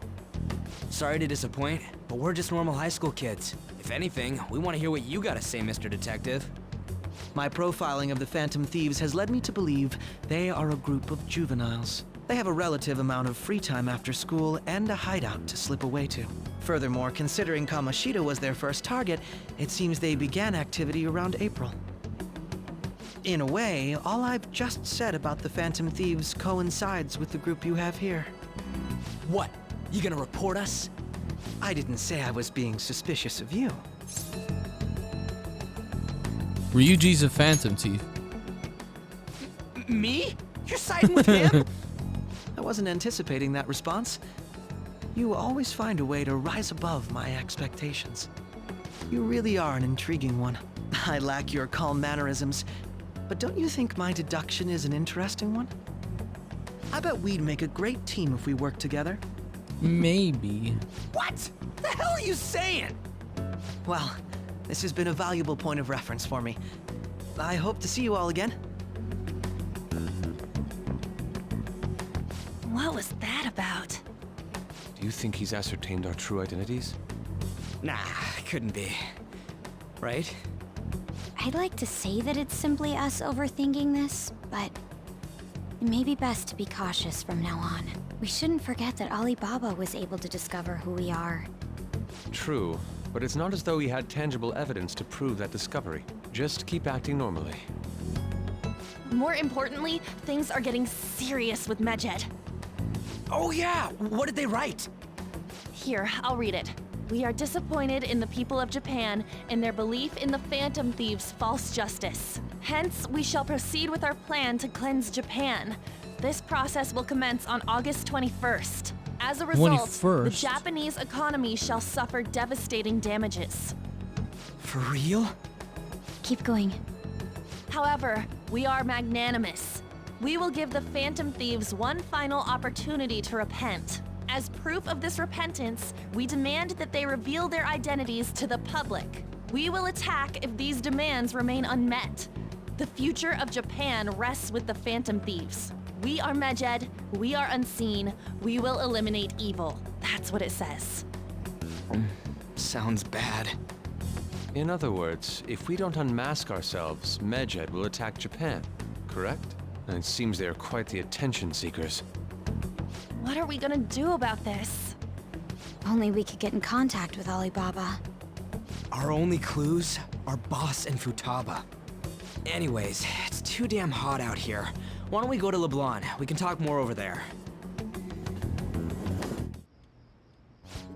L: Sorry to disappoint, but we're just normal high school kids. If anything, we want to hear what you gotta say, Mr. Detective.
E: My profiling of the Phantom Thieves has led me to believe they are a group of juveniles. They have a relative amount of free time after school and a hideout to slip away to. Furthermore, considering Kamoshida was their first target, it seems they began activity around April. In a way, all I've just said about the Phantom Thieves coincides with the group you have here.
L: What? You gonna report us?
E: I didn't say I was being suspicious of you.
A: Ryuji's a Phantom Thief.
L: Me? You're siding with him?
E: I wasn't anticipating that response. You always find a way to rise above my expectations. You really are an intriguing one. I lack your calm mannerisms, but don't you think my deduction is an interesting one? I bet we'd make a great team if we worked together.
A: Maybe.
L: What? The hell are you saying?
E: Well, this has been a valuable point of reference for me. I hope to see you all again.
I: What was that about?
H: Do you think he's ascertained our true identities?
L: Nah, couldn't be. Right?
B: I'd like to say that it's simply us overthinking this, but it may be best to be cautious from now on. We shouldn't forget that Alibaba was able to discover who we are.
H: True, but it's not as though he had tangible evidence to prove that discovery. Just keep acting normally.
I: More importantly, things are getting serious with Mejed.
L: Oh yeah, what did they write?
I: Here, I'll read it. We are disappointed in the people of Japan in their belief in the Phantom Thieves' false justice. Hence, we shall proceed with our plan to cleanse Japan. This process will commence on August 21st. As a result, the Japanese economy shall suffer devastating damages.
L: For real?
B: Keep going.
I: However, we are magnanimous. We will give the Phantom Thieves one final opportunity to repent. As proof of this repentance, we demand that they reveal their identities to the public. We will attack if these demands remain unmet. The future of Japan rests with the Phantom Thieves. We are Medjed, we are unseen, we will eliminate evil. That's what it says.
L: Sounds bad.
H: In other words, if we don't unmask ourselves, Medjed will attack Japan, correct? And it seems they are quite the attention seekers.
I: What are we gonna do about this?
G: Only we could get in contact with Alibaba.
L: Our only clues are Boss and Futaba. Anyways, it's too damn hot out here. Why don't we go to Leblon? We can talk more over there.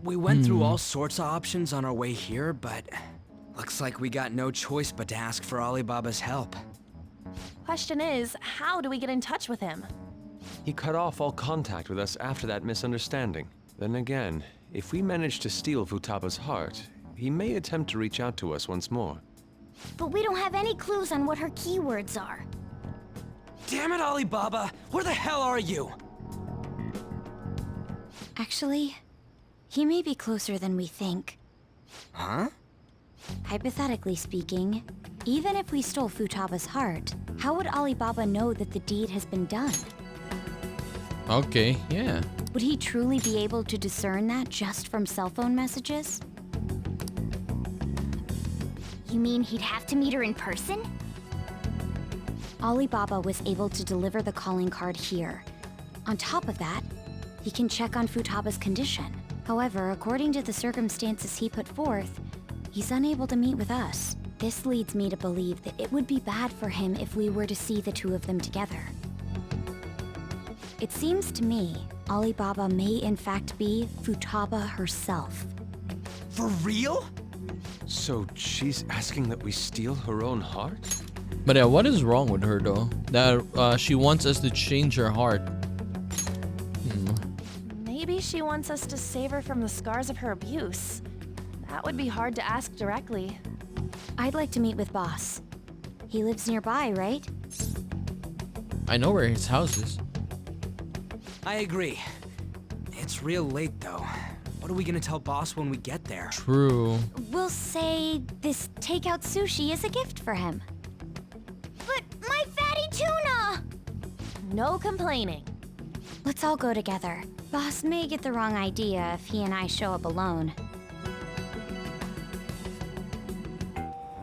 L: We went through all sorts of options on our way here, but looks like we got no choice but to ask for Alibaba's help.
I: Question is, how do we get in touch with him?
H: He cut off all contact with us after that misunderstanding. Then again, if we manage to steal Futaba's heart, he may attempt to reach out to us once more.
B: But we don't have any clues on what her keywords are.
L: Damn it, Alibaba! Where the hell are you?
G: Actually, he may be closer than we think.
L: Huh?
G: Hypothetically speaking, even if we stole Futaba's heart, how would Alibaba know that the deed has been done?
A: Okay, yeah.
G: Would he truly be able to discern that just from cell phone messages?
B: You mean he'd have to meet her in person?
G: Alibaba was able to deliver the calling card here. On top of that, he can check on Futaba's condition. However, according to the circumstances he put forth, he's unable to meet with us. This leads me to believe that it would be bad for him if we were to see the two of them together. It seems to me Alibaba may in fact be Futaba herself.
L: For real?
H: So she's asking that we steal her own heart?
A: But yeah, what is wrong with her though? That she wants us to change her heart.
I: Maybe she wants us to save her from the scars of her abuse. That would be hard to ask directly.
G: I'd like to meet with Boss. He lives nearby, right?
A: I know where his house is.
L: I agree. It's real late though. What are we gonna tell Boss when we get there?
A: True.
G: We'll say this takeout sushi is a gift for him.
B: But my fatty tuna!
I: No complaining.
G: Let's all go together. Boss may get the wrong idea if he and I show up alone.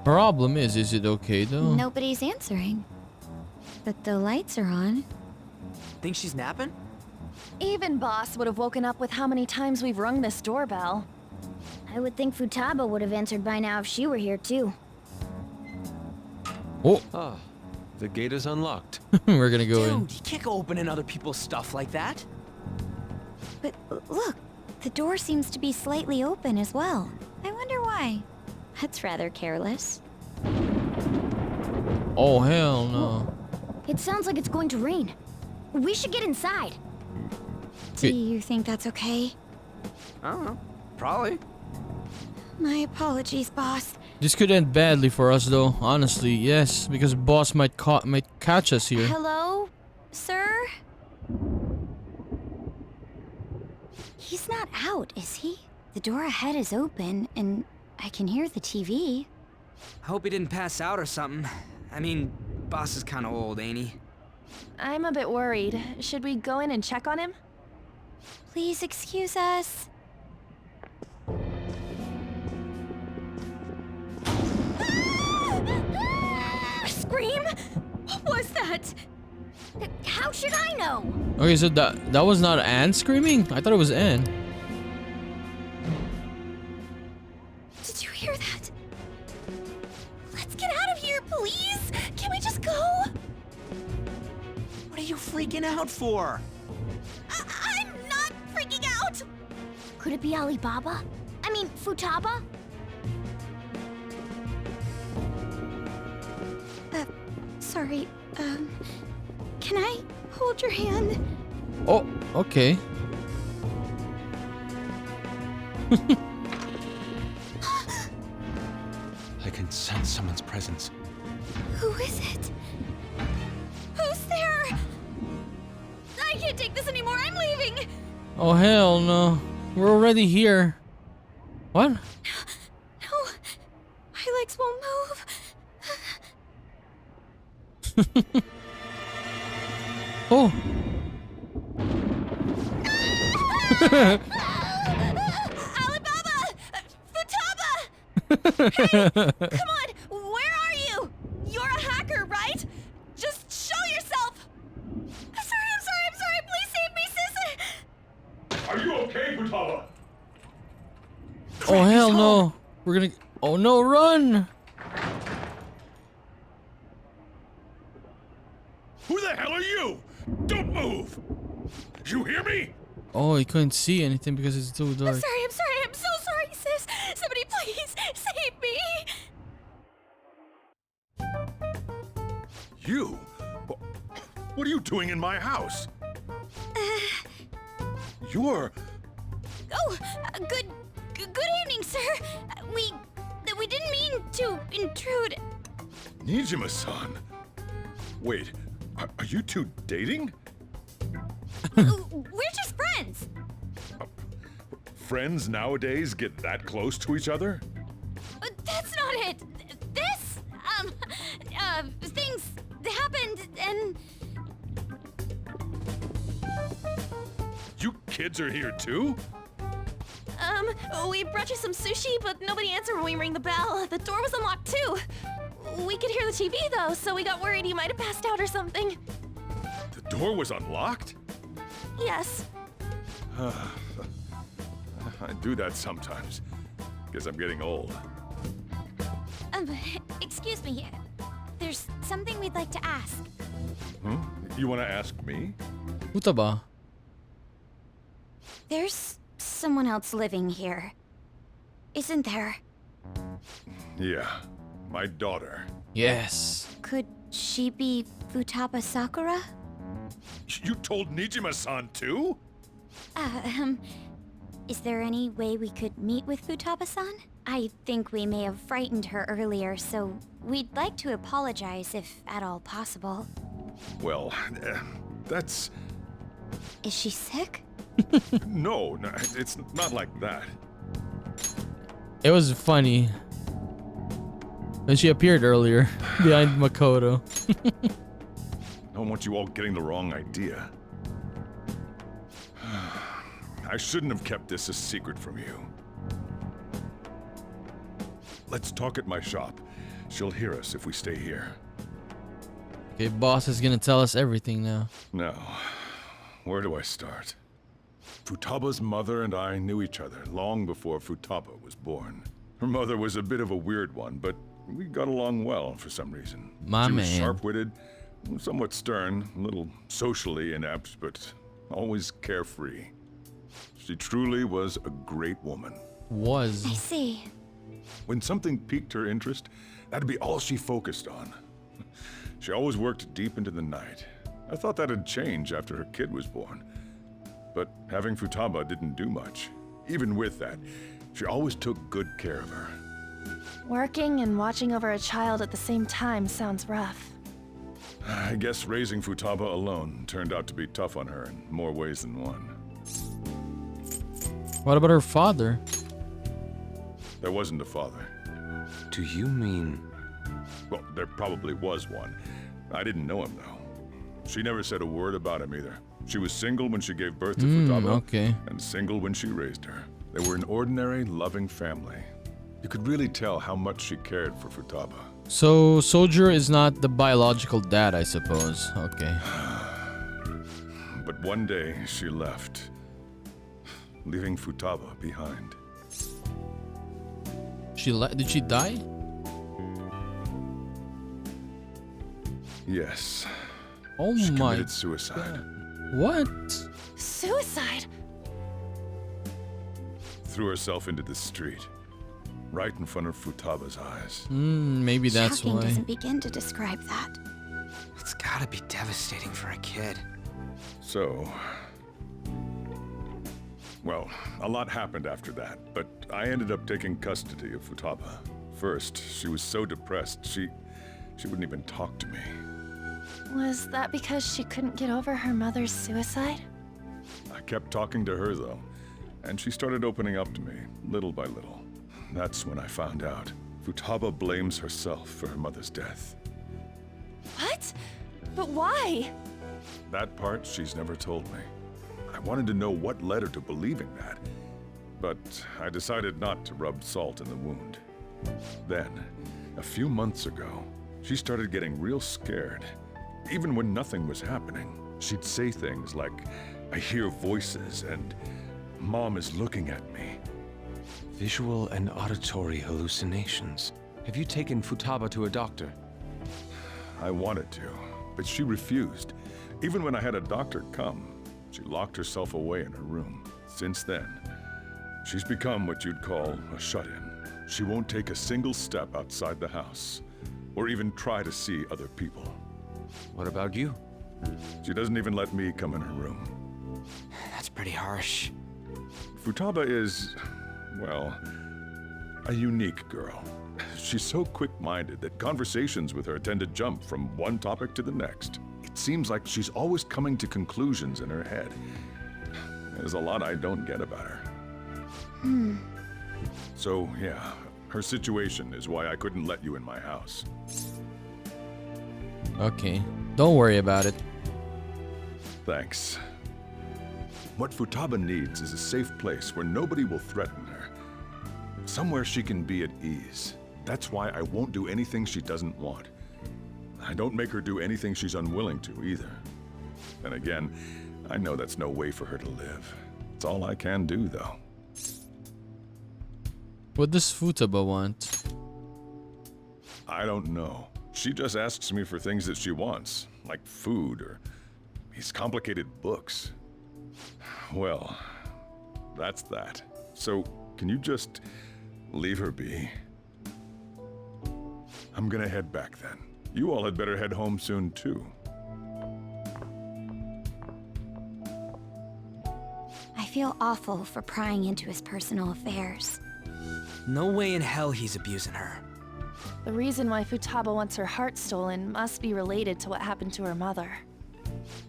A: Problem is it okay though?
G: Nobody's answering. But the lights are on.
L: Think she's napping?
I: Even Boss would have woken up with how many times we've rung this doorbell.
B: I would think Futaba would have answered by now if she were here too.
A: Oh.
H: Ah, the gate is unlocked.
A: We're gonna go in.
L: Dude, you can't go opening other people's stuff like that.
G: But look, the door seems to be slightly open as well. I wonder why. That's rather careless.
A: Oh hell no.
B: It sounds like it's going to rain. We should get inside.
G: Do you think that's okay?
L: I don't know. Probably.
G: My apologies, Boss.
A: This could end badly for us though, honestly, yes, because Boss might catch us here.
G: Hello, sir? He's not out, is he? The door ahead is open, and I can hear the TV.
L: Hope he didn't pass out or something. I mean, Boss is kinda old, ain't he?
I: I'm a bit worried. Should we go in and check on him?
G: Please excuse us.
B: Scream? What was that? How should I know?
A: Okay, so that was not Anne screaming? I thought it was Anne.
B: Did you hear that? Let's get out of here, please! Can we just go?
L: What are you freaking out for?
B: I'm not freaking out! Could it be Alibaba? I mean, Futaba?
G: Sorry, can I hold your hand?
A: Oh, okay.
H: I can sense someone's presence.
G: Who is it? Who's there?
O: moving!
A: Oh hell no. We're already here. What?
G: No, my legs won't move.
A: Oh.
G: Alibaba! Futaba! Hey, come on! Where are you? You're a hacker, right? Just show yourself! I'm sorry. Please save me, sis!
J: Are you okay, Futaba?
A: Oh hell no. We're gonna. Oh no, run!
J: Who the hell are you? Don't move! You hear me?
A: Oh, he couldn't see anything because it's too dark.
G: I'm sorry. I'm so sorry, sis. Somebody please save me.
J: You? What are you doing in my house? You're...
G: Oh, good evening, sir. We didn't mean to intrude.
J: Nijima-san. Wait, are you two dating?
G: We're just friends.
J: Friends nowadays get that close to each other?
G: That's not it. This, things happened and...
J: You kids are here too?
I: We brought you some sushi, but nobody answered when we rang the bell. The door was unlocked too. We could hear the TV though, so we got worried you might have passed out or something.
J: The door was unlocked?
I: Yes.
J: I do that sometimes. Guess I'm getting old.
G: Excuse me. There's something we'd like to ask.
J: You want to ask me?
A: Futaba.
G: There's someone else living here, isn't there?
J: Yeah, my daughter.
A: Yes.
G: Could she be Futaba Sakura?
J: You told Nijima-san too?
G: Is there any way we could meet with Futaba-san? I think we may have frightened her earlier, so we'd like to apologize if at all possible.
J: Well, that's...
G: Is she sick?
J: No, it's not like that.
A: It was funny. When she appeared earlier behind Makoto.
J: I don't want you all getting the wrong idea. I shouldn't have kept this a secret from you. Let's talk at my shop. She'll hear us if we stay here.
A: Okay, boss is gonna tell us everything now.
J: Now, where do I start? Futaba's mother and I knew each other long before Futaba was born. Her mother was a bit of a weird one, but we got along well for some reason. She was sharp-witted, somewhat stern, a little socially inept, but always carefree. She truly was a great woman.
G: I see.
J: When something piqued her interest, that'd be all she focused on. She always worked deep into the night. I thought that'd change after her kid was born. But having Futaba didn't do much. Even with that, she always took good care of her.
I: Working and watching over a child at the same time sounds rough.
J: I guess raising Futaba alone turned out to be tough on her in more ways than one.
A: What about her father?
J: There wasn't a father.
H: Do you mean...
J: Well, there probably was one. I didn't know him, though. She never said a word about him either. She was single when she gave birth to Futaba, and single when she raised her. They were an ordinary, loving family. You could really tell how much she cared for Futaba.
A: So, Sojiro is not the biological dad, I suppose. Okay.
J: But one day, she left, leaving Futaba behind.
A: Did she die?
J: Yes.
A: Oh
J: she
A: my
J: committed suicide.
A: What?
I: Suicide?
J: Threw herself into the street, right in front of Futaba's eyes.
A: Maybe that's
G: Shocking
A: why.
G: doesn't begin to describe that.
L: It's gotta be devastating for a kid.
J: So... Well, a lot happened after that, but I ended up taking custody of Futaba. First, she was so depressed, she wouldn't even talk to me.
I: Was that because she couldn't get over her mother's suicide?
J: I kept talking to her, though, and she started opening up to me, little by little. That's when I found out. Futaba blames herself for her mother's death.
I: What? But why?
J: That part she's never told me. I wanted to know what led her to believing that, but I decided not to rub salt in the wound. Then, a few months ago, she started getting real scared. Even when nothing was happening, she'd say things like, "I hear voices," and "Mom is looking at me."
H: Visual and auditory hallucinations. Have you taken Futaba to a doctor?
J: I wanted to, but she refused. Even when I had a doctor come, she locked herself away in her room. Since then, she's become what you'd call a shut-in. She won't take a single step outside the house, or even try to see other people.
H: What about you?
J: She doesn't even let me come in her room.
L: That's pretty harsh.
J: Futaba is, well, a unique girl. She's so quick-minded that conversations with her tend to jump from one topic to the next. It seems like she's always coming to conclusions in her head. There's a lot I don't get about her. So, yeah, her situation is why I couldn't let you in my house.
A: Okay, don't worry about it.
J: Thanks. What Futaba needs is a safe place where nobody will threaten her. Somewhere she can be at ease. That's why I won't do anything she doesn't want. I don't make her do anything she's unwilling to, either. And again, I know that's no way for her to live. It's all I can do, though.
A: What does Futaba want?
J: I don't know. She just asks me for things that she wants, like food or these complicated books. Well, that's that. So, can you just leave her be? I'm gonna head back then. You all had better head home soon, too.
G: I feel awful for prying into his personal affairs.
L: No way in hell he's abusing her.
I: The reason why Futaba wants her heart stolen must be related to what happened to her mother.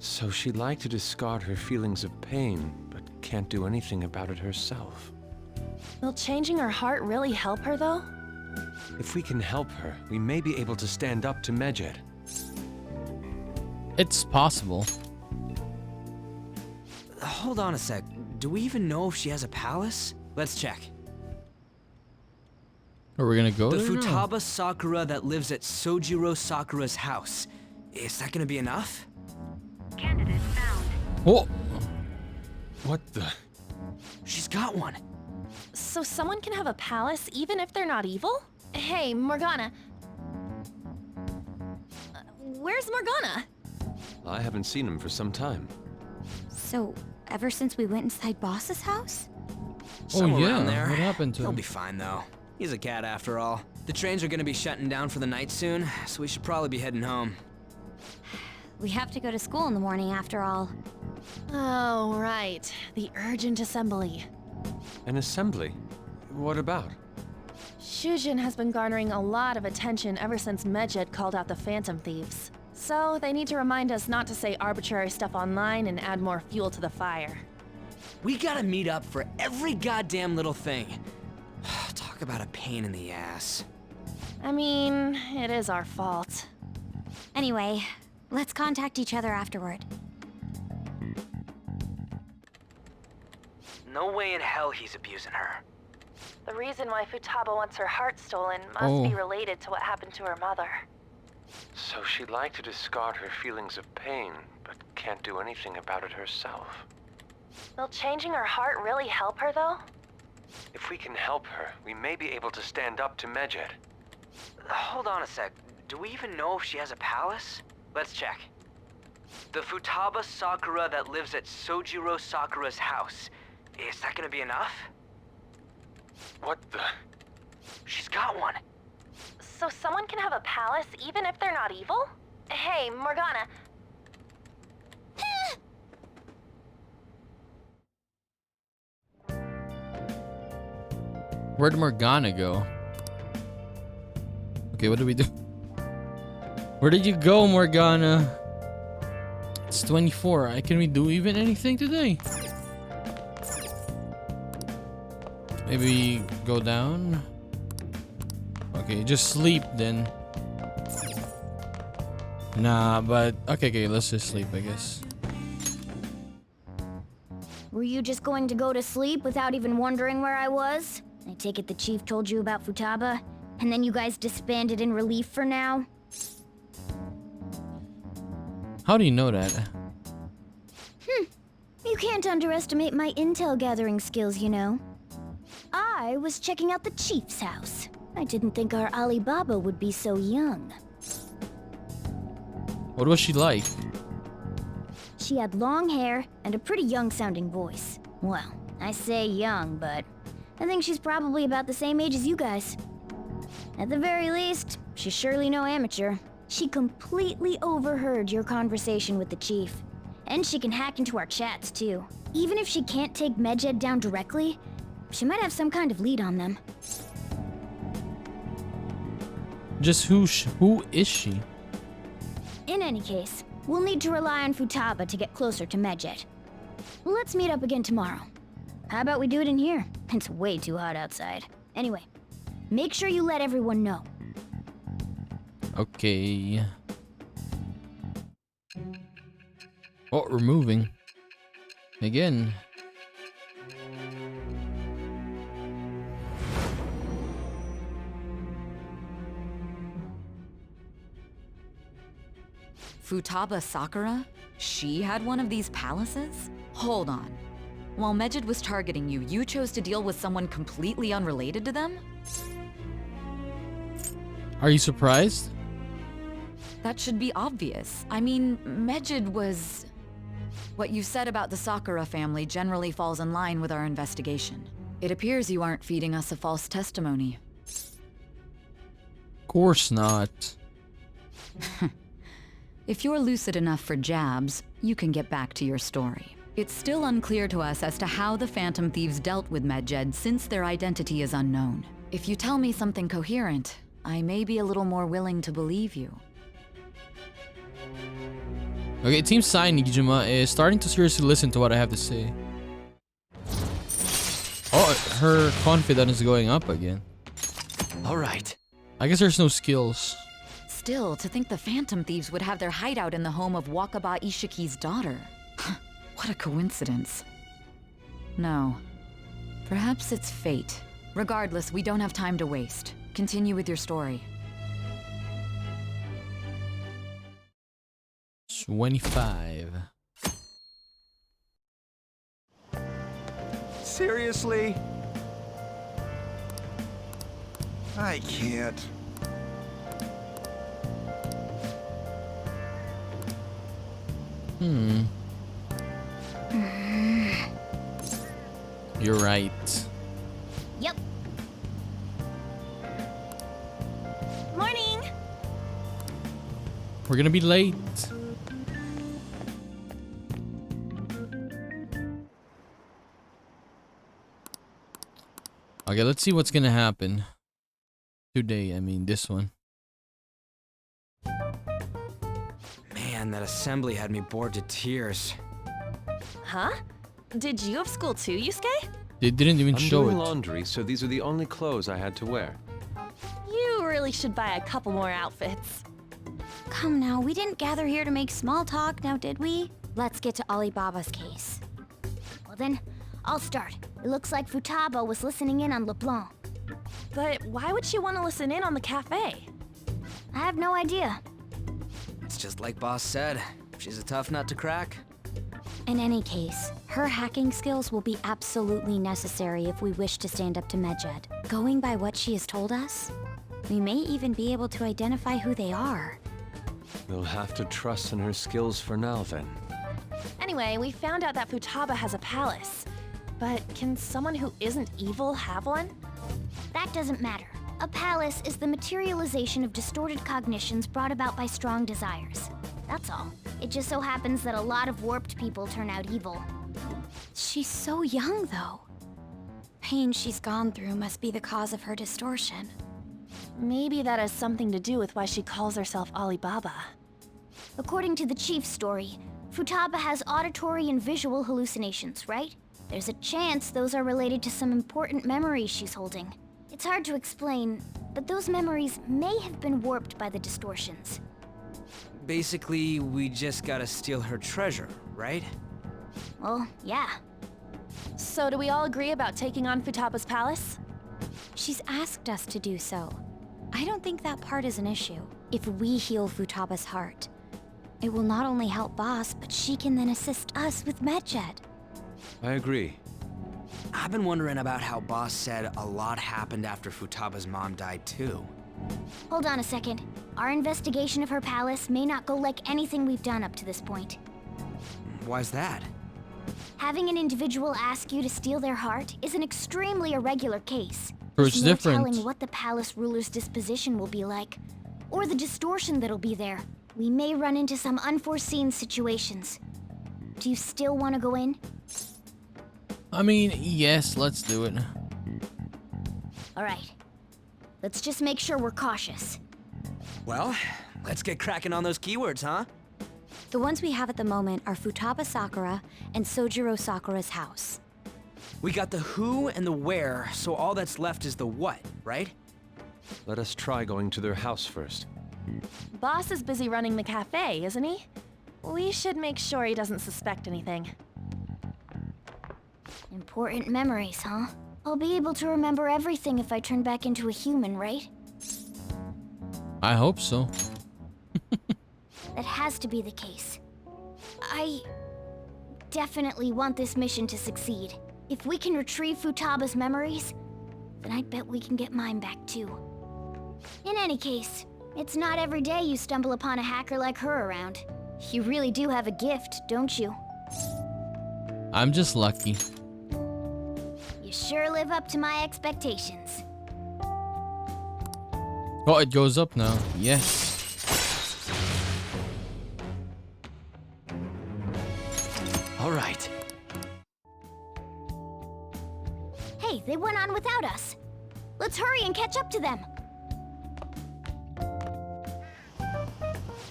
H: So she'd like to discard her feelings of pain, but can't do anything about it herself.
I: Will changing her heart really help her, though?
H: If we can help her, we may be able to stand up to Medjed.
A: It's possible.
L: Hold on a sec. Do we even know if she has a palace? Let's check.
A: Are we gonna go
L: The
A: there now?
L: Futaba Sakura that lives at Sojiro Sakura's house. Is that gonna be enough?
B: Candidate found.
A: Oh!
H: What the?
L: She's got one.
I: So someone can have a palace even if they're not evil? Hey, Morgana. Where's Morgana?
H: I haven't seen him for some time.
G: So, ever since we went inside Boss's house?
L: Somewhere
A: yeah,
L: around there.
A: what happened to
L: He'll
A: him?
L: be fine though. He's a cat after all. The trains are gonna be shutting down for the night soon, so we should probably be heading home.
G: We have to go to school in the morning after all.
I: Oh, right. The urgent assembly.
H: An assembly? What about?
I: Shujin has been garnering a lot of attention ever since Medjed called out the Phantom Thieves. So they need to remind us not to say arbitrary stuff online and add more fuel to the fire.
L: We gotta meet up for every goddamn little thing. Talk about a pain in the ass.
I: I mean, it is our fault.
G: Anyway, let's contact each other afterward.
L: No way in hell he's abusing her.
I: The reason why Futaba wants her heart stolen must be related to what happened to her mother.
H: So she'd like to discard her feelings of pain, but can't do anything about it herself.
I: Will changing her heart really help her, though?
H: If we can help her, we may be able to stand up to Medjed.
L: Hold on a sec. Do we even know if she has a palace? Let's check. The Futaba Sakura that lives at Sojiro Sakura's house. Is that gonna be enough?
H: What the?
L: She's got one.
I: So someone can have a palace even if they're not evil? Hey, Morgana.
A: Where'd Morgana go? Okay, what do we do? Where did you go, Morgana? It's 24. Can we do even anything today? Maybe go down? Okay, just sleep then. Nah, but okay, let's just sleep, I guess.
B: Were you just going to go to sleep without even wondering where I was? I take it the chief told you about Futaba, and then you guys disbanded in relief for now?
A: How do you know that?
B: You can't underestimate my intel gathering skills, you know. I was checking out the chief's house. I didn't think our Alibaba would be so young.
A: What was she like?
B: She had long hair and a pretty young-sounding voice. Well, I say young, but I think she's probably about the same age as you guys. At the very least, she's surely no amateur. She completely overheard your conversation with the chief. And she can hack into our chats, too. Even if she can't take Medjed down directly, she might have some kind of lead on them.
A: Just who is she?
B: In any case, we'll need to rely on Futaba to get closer to Medjed. Let's meet up again tomorrow. How about we do it in here? It's way too hot outside. Anyway, make sure you let everyone know.
A: Okay. Oh, we're moving. Again.
O: Futaba Sakura? She had one of these palaces? Hold on. While Medjed was targeting you, you chose to deal with someone completely unrelated to them?
A: Are you surprised?
O: That should be obvious. I mean, Medjed was... What you said about the Sakura family generally falls in line with our investigation. It appears you aren't feeding us a false testimony.
A: Of course not.
O: If you're lucid enough for jabs, you can get back to your story. It's still unclear to us as to how the Phantom Thieves dealt with Medjed since their identity is unknown. If you tell me something coherent, I may be a little more willing to believe you.
A: Okay, Team Sai Nijima is starting to seriously listen to what I have to say. Oh, her confidence is going up again.
E: Alright.
A: I guess there's no skills.
O: Still, to think the Phantom Thieves would have their hideout in the home of Wakaba Ishiki's daughter. What a coincidence. No. Perhaps it's fate. Regardless, we don't have time to waste. Continue with your story.
A: 25.
F: Seriously? I can't.
A: You're right.
B: Yep. Morning!
A: We're gonna be late. Okay, let's see what's gonna happen today. I mean, this one.
L: Man, that assembly had me bored to tears.
I: Huh? Did you have school too, Yusuke?
A: They didn't even show
H: doing
A: it.
H: laundry, so these are the only clothes I had to wear.
I: You really should buy a couple more outfits.
G: Come now, we didn't gather here to make small talk, now did we? Let's get to Alibaba's case.
B: Well then, I'll start. It looks like Futaba was listening in on LeBlanc.
I: But why would she want to listen in on the cafe?
B: I have no idea.
L: It's just like Boss said. She's a tough nut to crack.
G: In any case, her hacking skills will be absolutely necessary if we wish to stand up to Medjed. Going by what she has told us, we may even be able to identify who they are.
H: We'll have to trust in her skills for now, then.
I: Anyway, we found out that Futaba has a palace. But can someone who isn't evil have one?
B: That doesn't matter. A palace is the materialization of distorted cognitions brought about by strong desires. That's all. It just so happens that a lot of warped people turn out evil.
G: She's so young, though. Pain she's gone through must be the cause of her distortion.
I: Maybe that has something to do with why she calls herself Alibaba.
B: According to the chief's story, Futaba has auditory and visual hallucinations, right? There's a chance those are related to some important memories she's holding. It's hard to explain, but those memories may have been warped by the distortions.
L: Basically, we just gotta steal her treasure, right?
B: Well, yeah.
I: So do we all agree about taking on Futaba's palace?
G: She's asked us to do so. I don't think that part is an issue. If we heal Futaba's heart, it will not only help Boss, but she can then assist us with Medjed.
H: I agree.
L: I've been wondering about how Boss said a lot happened after Futaba's mom died too.
B: Hold on a second. Our investigation of her palace may not go like anything we've done up to this point.
L: Why's that?
B: Having an individual ask you to steal their heart is an extremely irregular case.
A: It's
B: There's no
A: different.
B: telling what the palace ruler's disposition will be like, or the distortion that'll be there. We may run into some unforeseen situations. Do you still want to go in?
A: I mean, yes, let's do it.
B: All right. Let's just make sure we're cautious.
L: Well, let's get cracking on those keywords, huh?
G: The ones we have at the moment are Futaba Sakura and Sojiro Sakura's house.
L: We got the who and the where, so all that's left is the what, right?
H: Let us try going to their house first.
I: Boss is busy running the cafe, isn't he? We should make sure he doesn't suspect anything.
B: Important memories, huh? I'll be able to remember everything if I turn back into a human, right?
A: I hope so.
B: That has to be the case. I definitely want this mission to succeed. If we can retrieve Futaba's memories, then I bet we can get mine back too. In any case, it's not every day you stumble upon a hacker like her around. You really do have a gift, don't you?
A: I'm just lucky.
B: You sure live up to my expectations.
A: Oh, it goes up now. Yes.
L: All right.
B: Hey, they went on without us. Let's hurry and catch up to them.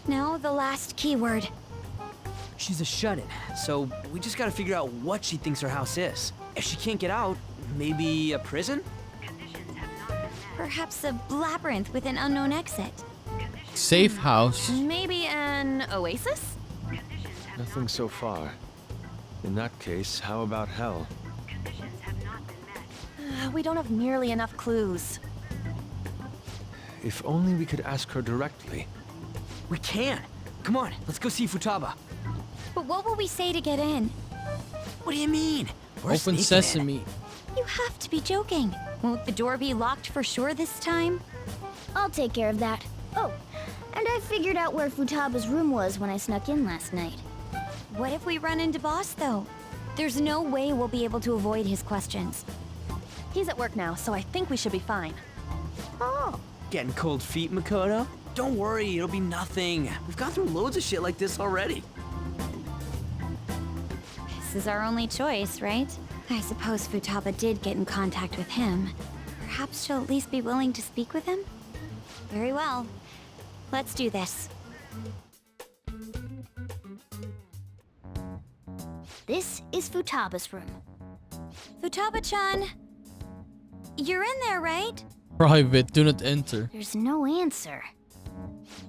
G: Now the last keyword.
L: She's a shut-in, so we just gotta figure out what she thinks her house is. If she can't get out, maybe a prison?
G: Perhaps a labyrinth with an unknown exit.
A: Safe house.
I: Maybe an oasis?
H: Nothing so far. In that case, how about hell?
I: We don't have nearly enough clues.
H: If only we could ask her directly.
L: We can! Come on, let's go see Futaba.
G: But what will we say to get in?
L: What do you mean? We're
A: Open
L: sneaking
A: sesame.
L: in.
G: You have to be joking. Won't the door be locked for sure this time?
B: I'll take care of that. Oh, and I figured out where Futaba's room was when I snuck in last night.
G: What if we run into Boss, though? There's no way we'll be able to avoid his questions.
I: He's at work now, so I think we should be fine.
L: Oh, getting cold feet, Makoto? Don't worry, it'll be nothing. We've gone through loads of shit like this already.
G: This is our only choice, right? I suppose Futaba did get in contact with him. Perhaps she'll at least be willing to speak with him? Very well. Let's do this.
B: This is Futaba's room.
G: Futaba-chan! You're in there, right?
A: Private. Do not enter.
B: There's no answer.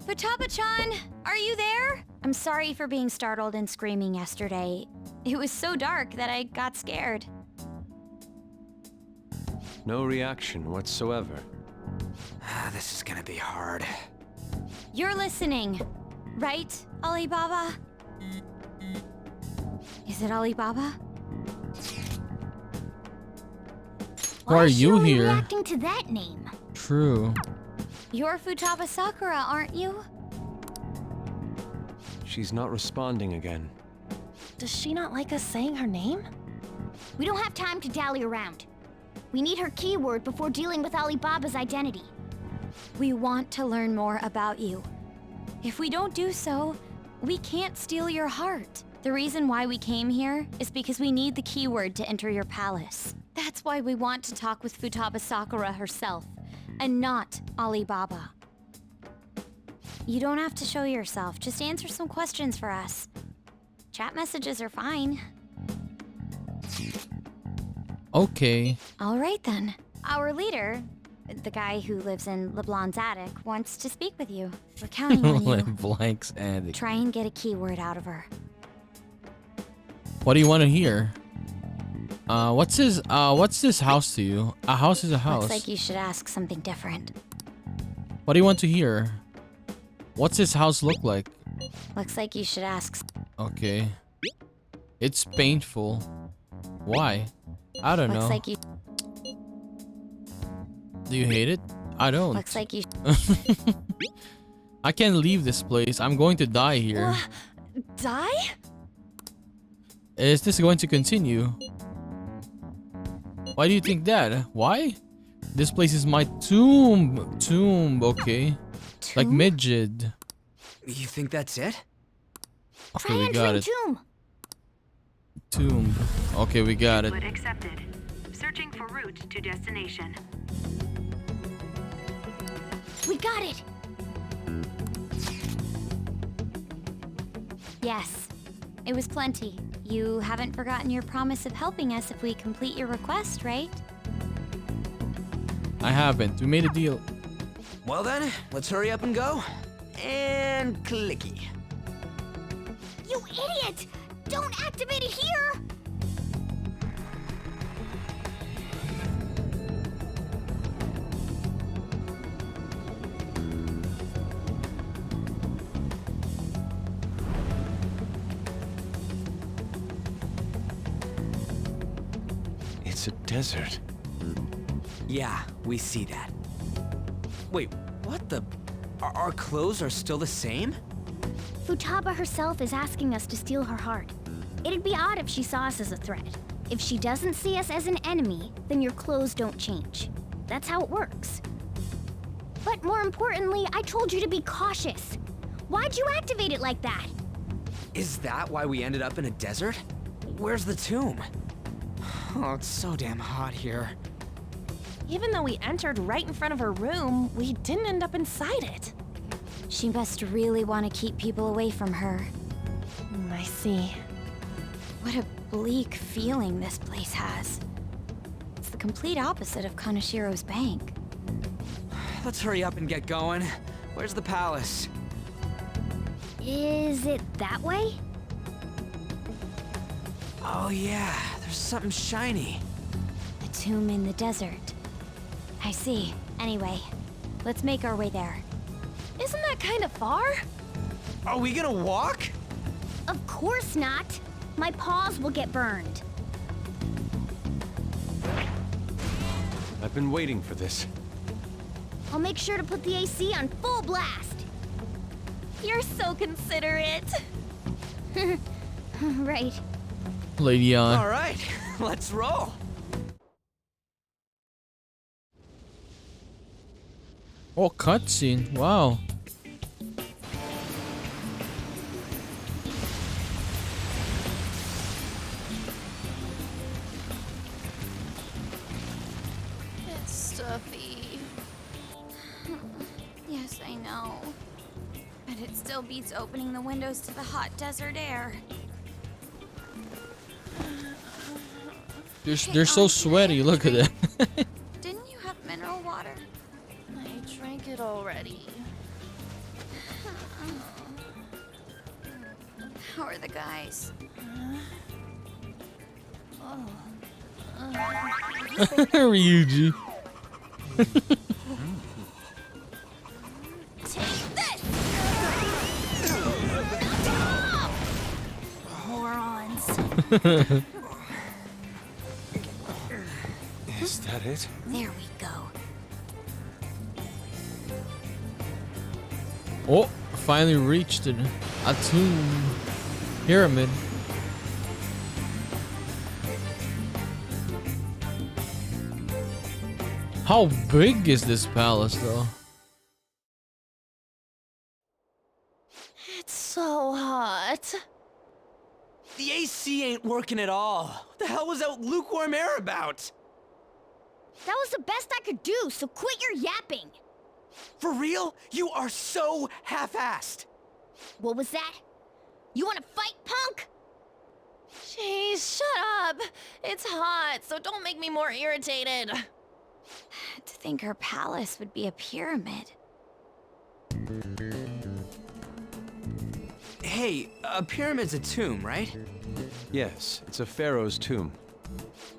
G: Futaba-chan! Are you there? I'm sorry for being startled and screaming yesterday. It was so dark that I got scared.
H: No reaction whatsoever.
L: This is gonna be hard.
G: You're listening, right, Alibaba? Is it Alibaba?
A: Why are
B: is she
A: you
B: only
A: here?
B: reacting to that name?
A: True.
G: You're Futaba Sakura, aren't you?
H: She's not responding again.
I: Does she not like us saying her name?
B: We don't have time to dally around. We need her keyword before dealing with Alibaba's identity.
G: We want to learn more about you. If we don't do so, we can't steal your heart. The reason why we came here is because we need the keyword to enter your palace. That's why we want to talk with Futaba Sakura herself, and not Alibaba. You don't have to show yourself, just answer some questions for us.
B: Chat messages are fine.
A: Okay.
B: All right then. Our leader, the guy who lives in LeBlanc's attic, wants to speak with you. We're counting on you.
A: Blank's attic.
B: Try and get a keyword out of her.
A: What do you want to hear? What's this house to you? A house is a house.
B: Looks like you should ask something different.
A: What do you want to hear? What's this house look like?
B: Looks like you should ask.
A: Okay. It's painful. Why? I don't know.
B: Looks like you.
A: Do you hate it? I don't.
B: Looks like you.
A: I can't leave this place. I'm going to die here.
I: Die?
A: Is this going to continue? Why do you think that? Why? This place is my tomb. Tomb, okay. Like midget.
L: You think that's it?
A: Okay, we got it. Tomb. Okay, we got it.
P: Accepted. Searching for route to destination.
B: We got it! Yes. It was plenty. You haven't forgotten your promise of helping us if we complete your request, right?
A: I haven't. We made a deal.
L: Well then, let's hurry up and go. And clicky.
B: You idiot! Don't activate it here!
H: It's a desert.
L: Yeah, we see that. Wait, what the? Our clothes are still the same?
B: Futaba herself is asking us to steal her heart. It'd be odd if she saw us as a threat. If she doesn't see us as an enemy, then your clothes don't change. That's how it works. But more importantly, I told you to be cautious. Why'd you activate it like that?
L: Is that why we ended up in a desert? Where's the tomb? Oh, it's so damn hot here.
I: Even though we entered right in front of her room, we didn't end up inside it.
B: She must really want to keep people away from her.
I: I see.
B: What a bleak feeling this place has. It's the complete opposite of Kanashiro's bank.
L: Let's hurry up and get going. Where's the palace?
B: Is it that way?
L: Oh yeah, there's something shiny.
B: A tomb in the desert. I see. Anyway, let's make our way there.
I: Isn't that kind of far?
L: Are we gonna walk?
B: Of course not. My paws will get burned.
H: I've been waiting for this.
B: I'll make sure to put the AC on full blast.
I: You're so considerate.
B: Right.
A: Lady on.
L: All right, let's roll.
A: Oh, cutscene. Wow.
B: It's stuffy. Yes, I know. But it still beats opening the windows to the hot desert air.
A: They're so sweaty. Look at that.
B: Didn't you have mineral water?
I: I drank it already.
B: How are the guys?
A: Ryuji.
B: Take this! Morons.
H: Is that it?
B: There we go.
A: Oh, finally reached it. A tomb. Pyramid. How big is this palace, though?
I: It's so hot.
L: The AC ain't working at all. What the hell was that lukewarm air about?
B: That was the best I could do, so quit your yapping.
L: For real? You are so half-assed.
B: What was that? You want to fight, punk?
I: It's hot, so don't make me more irritated.
G: To think her palace would be a pyramid.
L: Hey, a pyramid's a tomb, right?
H: Yes, it's a pharaoh's tomb.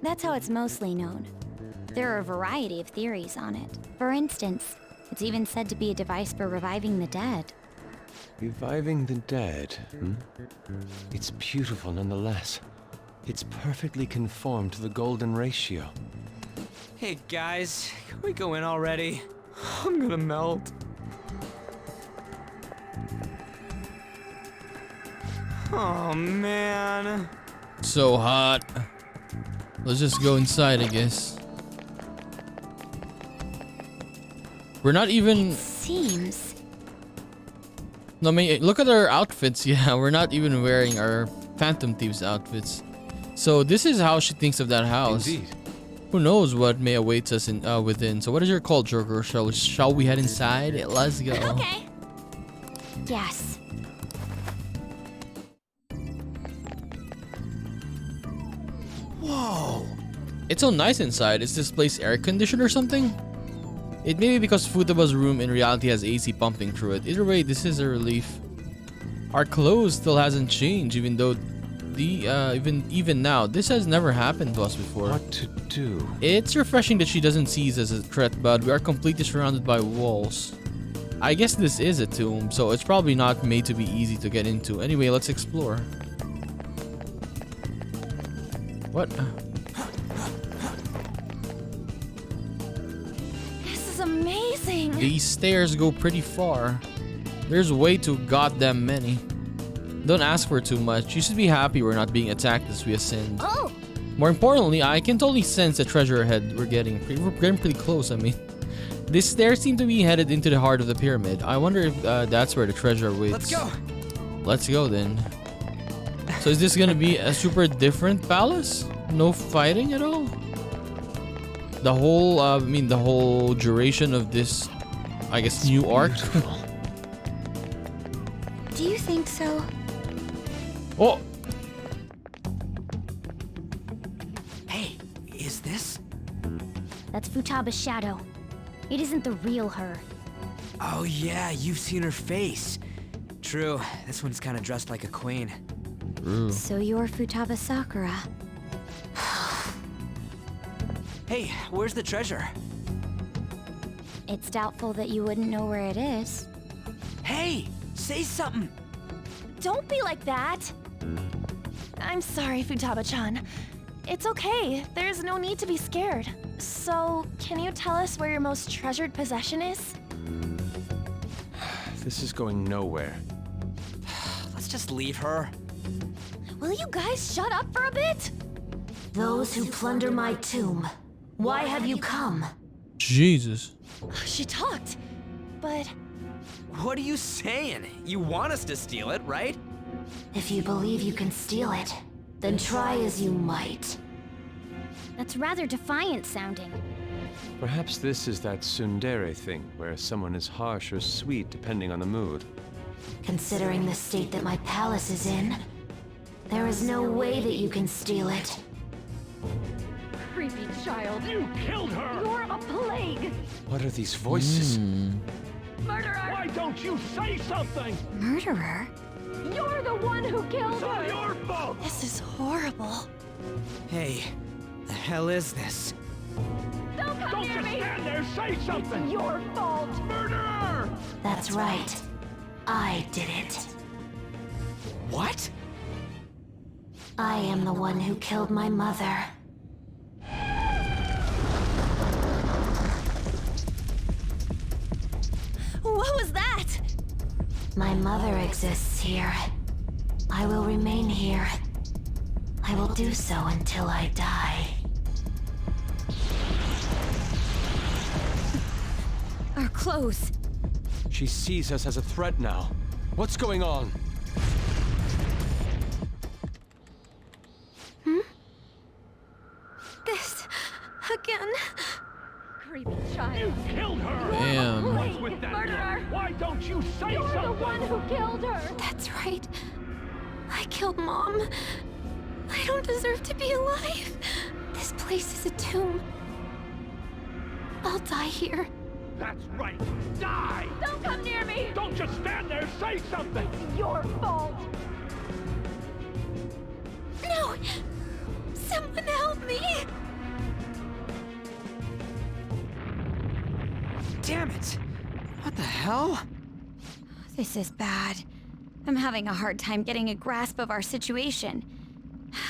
G: That's how it's mostly known. There are a variety of theories on it. For instance, it's even said to be a device for reviving the dead.
H: Reviving the dead, hmm? It's beautiful nonetheless. It's perfectly conformed to the golden ratio.
L: Hey guys, can we go in already? I'm gonna melt. Oh man.
A: So hot. Let's just go inside, I guess. We're not even...
G: Seems.
A: No, I mean, look at our outfits. Yeah, we're not even wearing our Phantom Thieves outfits. So this is how she thinks of that house.
H: Indeed.
A: Who knows what may await us in within. So what is your call, Joker? Shall we head inside? Let's go.
G: Okay. Yes.
L: Whoa.
A: It's so nice inside. Is this place air conditioned or something? It may be because Futaba's room in reality has AC pumping through it. Either way, this is a relief. Our clothes still hasn't changed, even though even now, this has never happened to us before.
H: What to do?
A: It's refreshing that she doesn't see us as a threat, but we are completely surrounded by walls. I guess this is a tomb, so it's probably not made to be easy to get into. Anyway, let's explore. What?
I: This is amazing.
A: These stairs go pretty far. There's way too goddamn many. Don't ask for too much. You should be happy we're not being attacked as we ascend.
I: Oh!
A: More importantly, I can totally sense the treasure ahead. We're getting pretty close, I mean. These stairs seem to be headed into the heart of the pyramid. I wonder if that's where the treasure waits.
L: Let's go!
A: Let's go then. So is this gonna be a super different palace? No fighting at all? The whole, the whole duration of this, I guess, new arc?
G: Do you think so?
A: Oh!
L: Hey, is this?
B: That's Futaba's shadow. It isn't the real her.
L: Oh yeah, you've seen her face. True, this one's kind of dressed like a queen.
G: So you're Futaba Sakura.
L: Hey, where's the treasure?
G: It's doubtful that you wouldn't know where it is.
L: Hey, say something.
I: Don't be like that. I'm sorry, Futaba-chan. It's okay. There's no need to be scared. So, can you tell us where your most treasured possession is?
H: This is going nowhere.
L: Let's just leave her.
I: Will you guys shut up for a bit?
Q: Those who plunder my tomb, why have you come?
A: Jesus.
I: She talked, but...
L: What are you saying? You want us to steal it, right?
Q: If you believe you can steal it, then try as you might.
B: That's rather defiant sounding.
H: Perhaps this is that tsundere thing, where someone is harsh or sweet depending on the mood.
Q: Considering the state that my palace is in, there is no way that you can steal it.
R: Creepy child. You killed her! You're a plague!
H: What are these voices?
R: Murderer! Why don't you say something?
G: Murderer?
R: You're the one who killed her! It's all your fault!
I: This is horrible.
L: Hey, the hell is this?
R: Don't come near me! Don't just stand there, say something! It's your fault! Murderer!
Q: That's right. I did it.
L: What?
Q: I am the one who killed my mother.
I: What was that?
Q: My mother exists here. I will remain here. I will do so until I die.
G: Our clothes.
H: She sees us as a threat now. What's going on?
G: This... again?
R: Creepy child. You killed her!
A: Damn.
R: What's with that? Murderer! Why don't you say something? You're the one who killed her!
G: That's right. I killed Mom. I don't don't deserve to be alive. This place is a tomb. I'll die here.
R: That's right. Die!
I: Don't come near me!
R: Don't just stand there. Say something.
I: It's your fault.
G: No! Someone help me!
L: Damn it! What the hell?
G: This is bad. I'm having a hard time getting a grasp of our situation.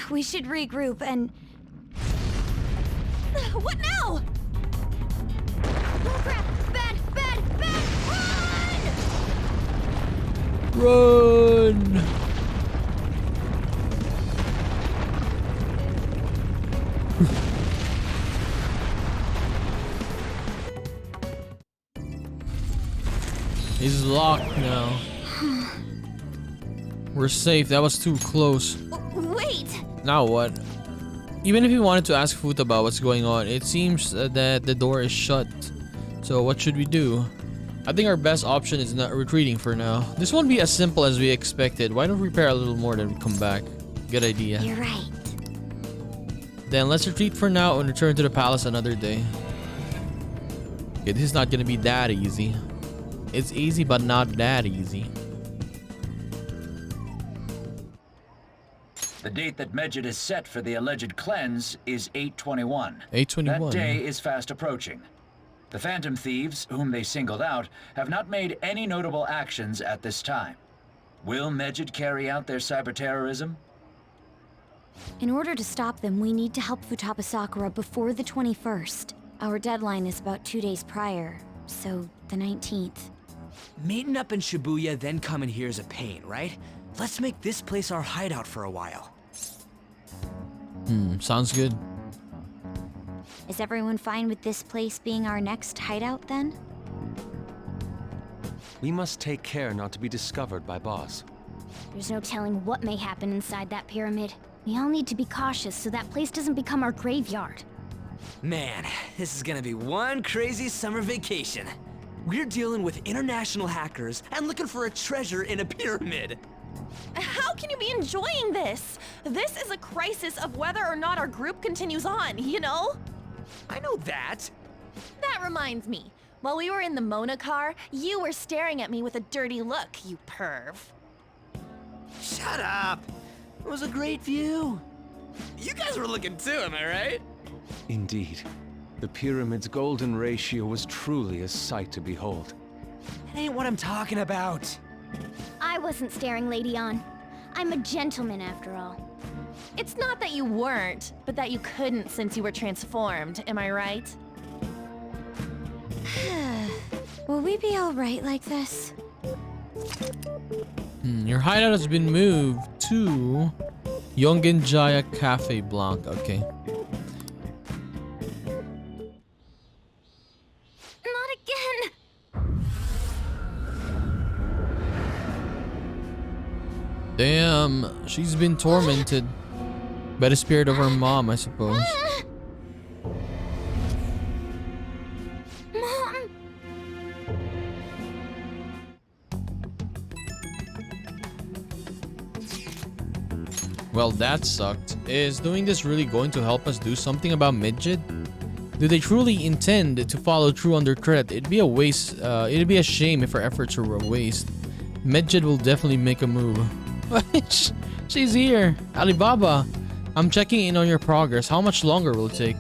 G: We should regroup and... What now? Oh crap! Bad! Bad! Bad!
A: Run! He's locked now. We're safe. That was too close.
G: Wait!
A: Now what? Even if we wanted to ask Futaba what's going on, it seems that the door is shut. So what should we do? I think our best option is not retreating for now. This won't be as simple as we expected. Why don't we prepare a little more then we come back? Good idea.
G: You're right.
A: Then let's retreat for now and return to the palace another day. Okay, this is not gonna be that easy. It's easy, but not that easy.
K: The date that Medjed is set for the alleged cleanse is 8/21.
A: 8/21.
K: That day is fast approaching. The Phantom Thieves, whom they singled out, have not made any notable actions at this time. Will Medjed carry out their cyber-terrorism?
G: In order to stop them, we need to help Futaba Sakura before the 21st. Our deadline is about 2 days prior, so the 19th.
L: Meeting up in Shibuya, then coming here is a pain, right? Let's make this place our hideout for a while.
A: Sounds good.
G: Is everyone fine with this place being our next hideout then?
H: We must take care not to be discovered by Boss.
B: There's no telling what may happen inside that pyramid. We all need to be cautious so that place doesn't become our graveyard.
L: Man, this is gonna be one crazy summer vacation. We're dealing with international hackers and looking for a treasure in a pyramid.
I: How can you be enjoying this? This is a crisis of whether or not our group continues on, you know?
L: I know that.
I: That reminds me. While we were in the Mona car, you were staring at me with a dirty look, you perv.
L: Shut up. It was a great view. You guys were looking too, am I right?
H: Indeed. The pyramid's golden ratio was truly a sight to behold.
L: That ain't what I'm talking about.
B: I wasn't staring Lady On. I'm a gentleman after all.
I: It's not that you weren't, but that you couldn't since you were transformed, am I right?
G: Will we be alright like this?
A: Your hideout has been moved to Yongenjaya Cafe Blanc. Okay.
B: Not again!
A: Damn, she's been tormented by the spirit of her mom, I suppose.
B: Mom!
A: Well, that sucked. Is doing this really going to help us do something about Medjed? Do they truly intend to follow through on their threat? It'd be a waste. It'd be a shame if our efforts were a waste. Medjed will definitely make a move. She's here. Alibaba, I'm checking in on your progress. How much longer will it take?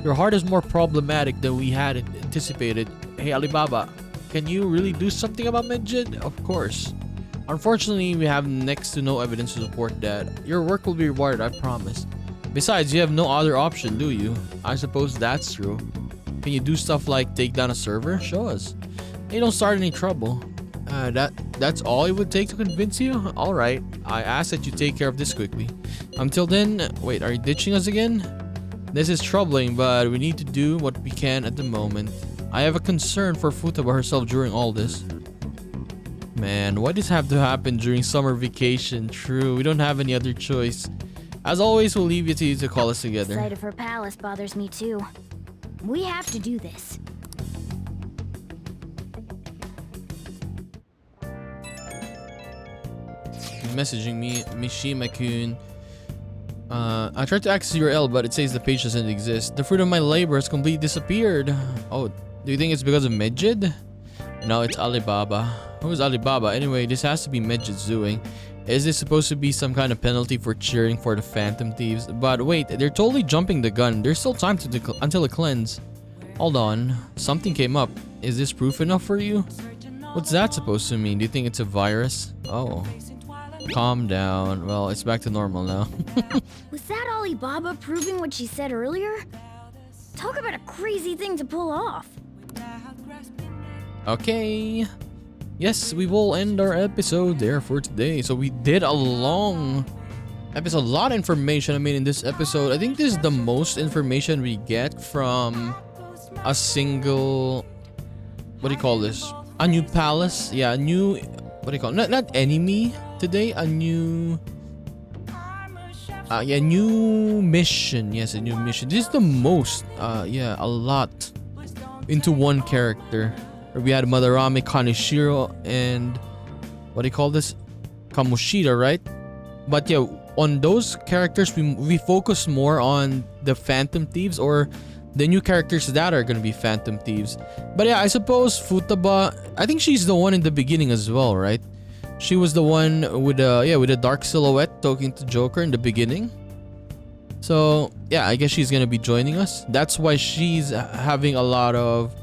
A: Your heart is more problematic than we had anticipated. Hey Alibaba, can you really do something about Medjed? Of course. Unfortunately, we have next to no evidence to support that. Your work will be rewarded, I promise. Besides, you have no other option, do you? I suppose that's true. Can you do stuff like take down a server? Show us. Hey, don't start any trouble. That's all it would take to convince you? Alright, I ask that you take care of this quickly. Until then, wait, are you ditching us again? This is troubling, but we need to do what we can at the moment. I have a concern for Futaba herself during all this. Man, why does this have to happen during summer vacation? True, we don't have any other choice. As always, we'll leave it to you to call us together.
B: The sight of her palace bothers me too. We have to do this.
A: Messaging me, Mishima-kun. I tried to access URL, but it says the page doesn't exist. The fruit of my labor has completely disappeared. Oh, do you think it's because of Medjed? No, it's Alibaba. Who is Alibaba? Anyway, this has to be Medjed's doing. Is this supposed to be some kind of penalty for cheering for the Phantom Thieves? But wait, they're totally jumping the gun. There's still time to until it cleanse. Hold on. Something came up. Is this proof enough for you? What's that supposed to mean? Do you think it's a virus? Oh. Calm down. Well, it's back to normal now.
B: Was that Alibaba proving what she said earlier? Talk about a crazy thing to pull off.
A: Okay. Yes, we will end our episode there for today. So we did a long episode. A lot of information I made in this episode. I think this is the most information we get from a single... What do you call this? A new palace? Yeah, a new... What do you call it? Not enemy today. A new... yeah, new mission. Yes, a new mission. This is the most... yeah, a lot into one character. We had Madarame, Kaneshiro, and what do you call this? Kamoshida, right? But yeah, on those characters, we focus more on the Phantom Thieves or the new characters that are gonna be Phantom Thieves. But yeah, I suppose Futaba, I think she's the one in the beginning as well, right? She was the one with a dark silhouette talking to Joker in the beginning. So yeah, I guess she's gonna be joining us. That's why she's having a lot of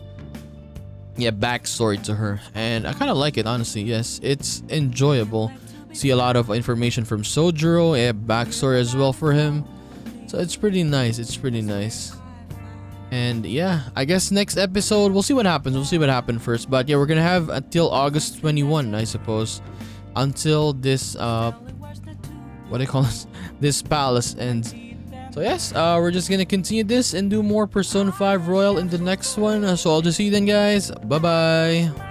A: backstory to her, and I kind of like it, honestly. Yes, it's enjoyable. See a lot of information from Sojiro, backstory as well for him, so it's pretty nice. It's pretty nice. And yeah, I guess next episode we'll see what happens. We'll see what happens first, but yeah, we're gonna have until August 21, I suppose, until this what do you call this, this palace ends. So yes, we're just gonna continue this and do more Persona 5 Royal in the next one. So I'll just see you then, guys. Bye bye.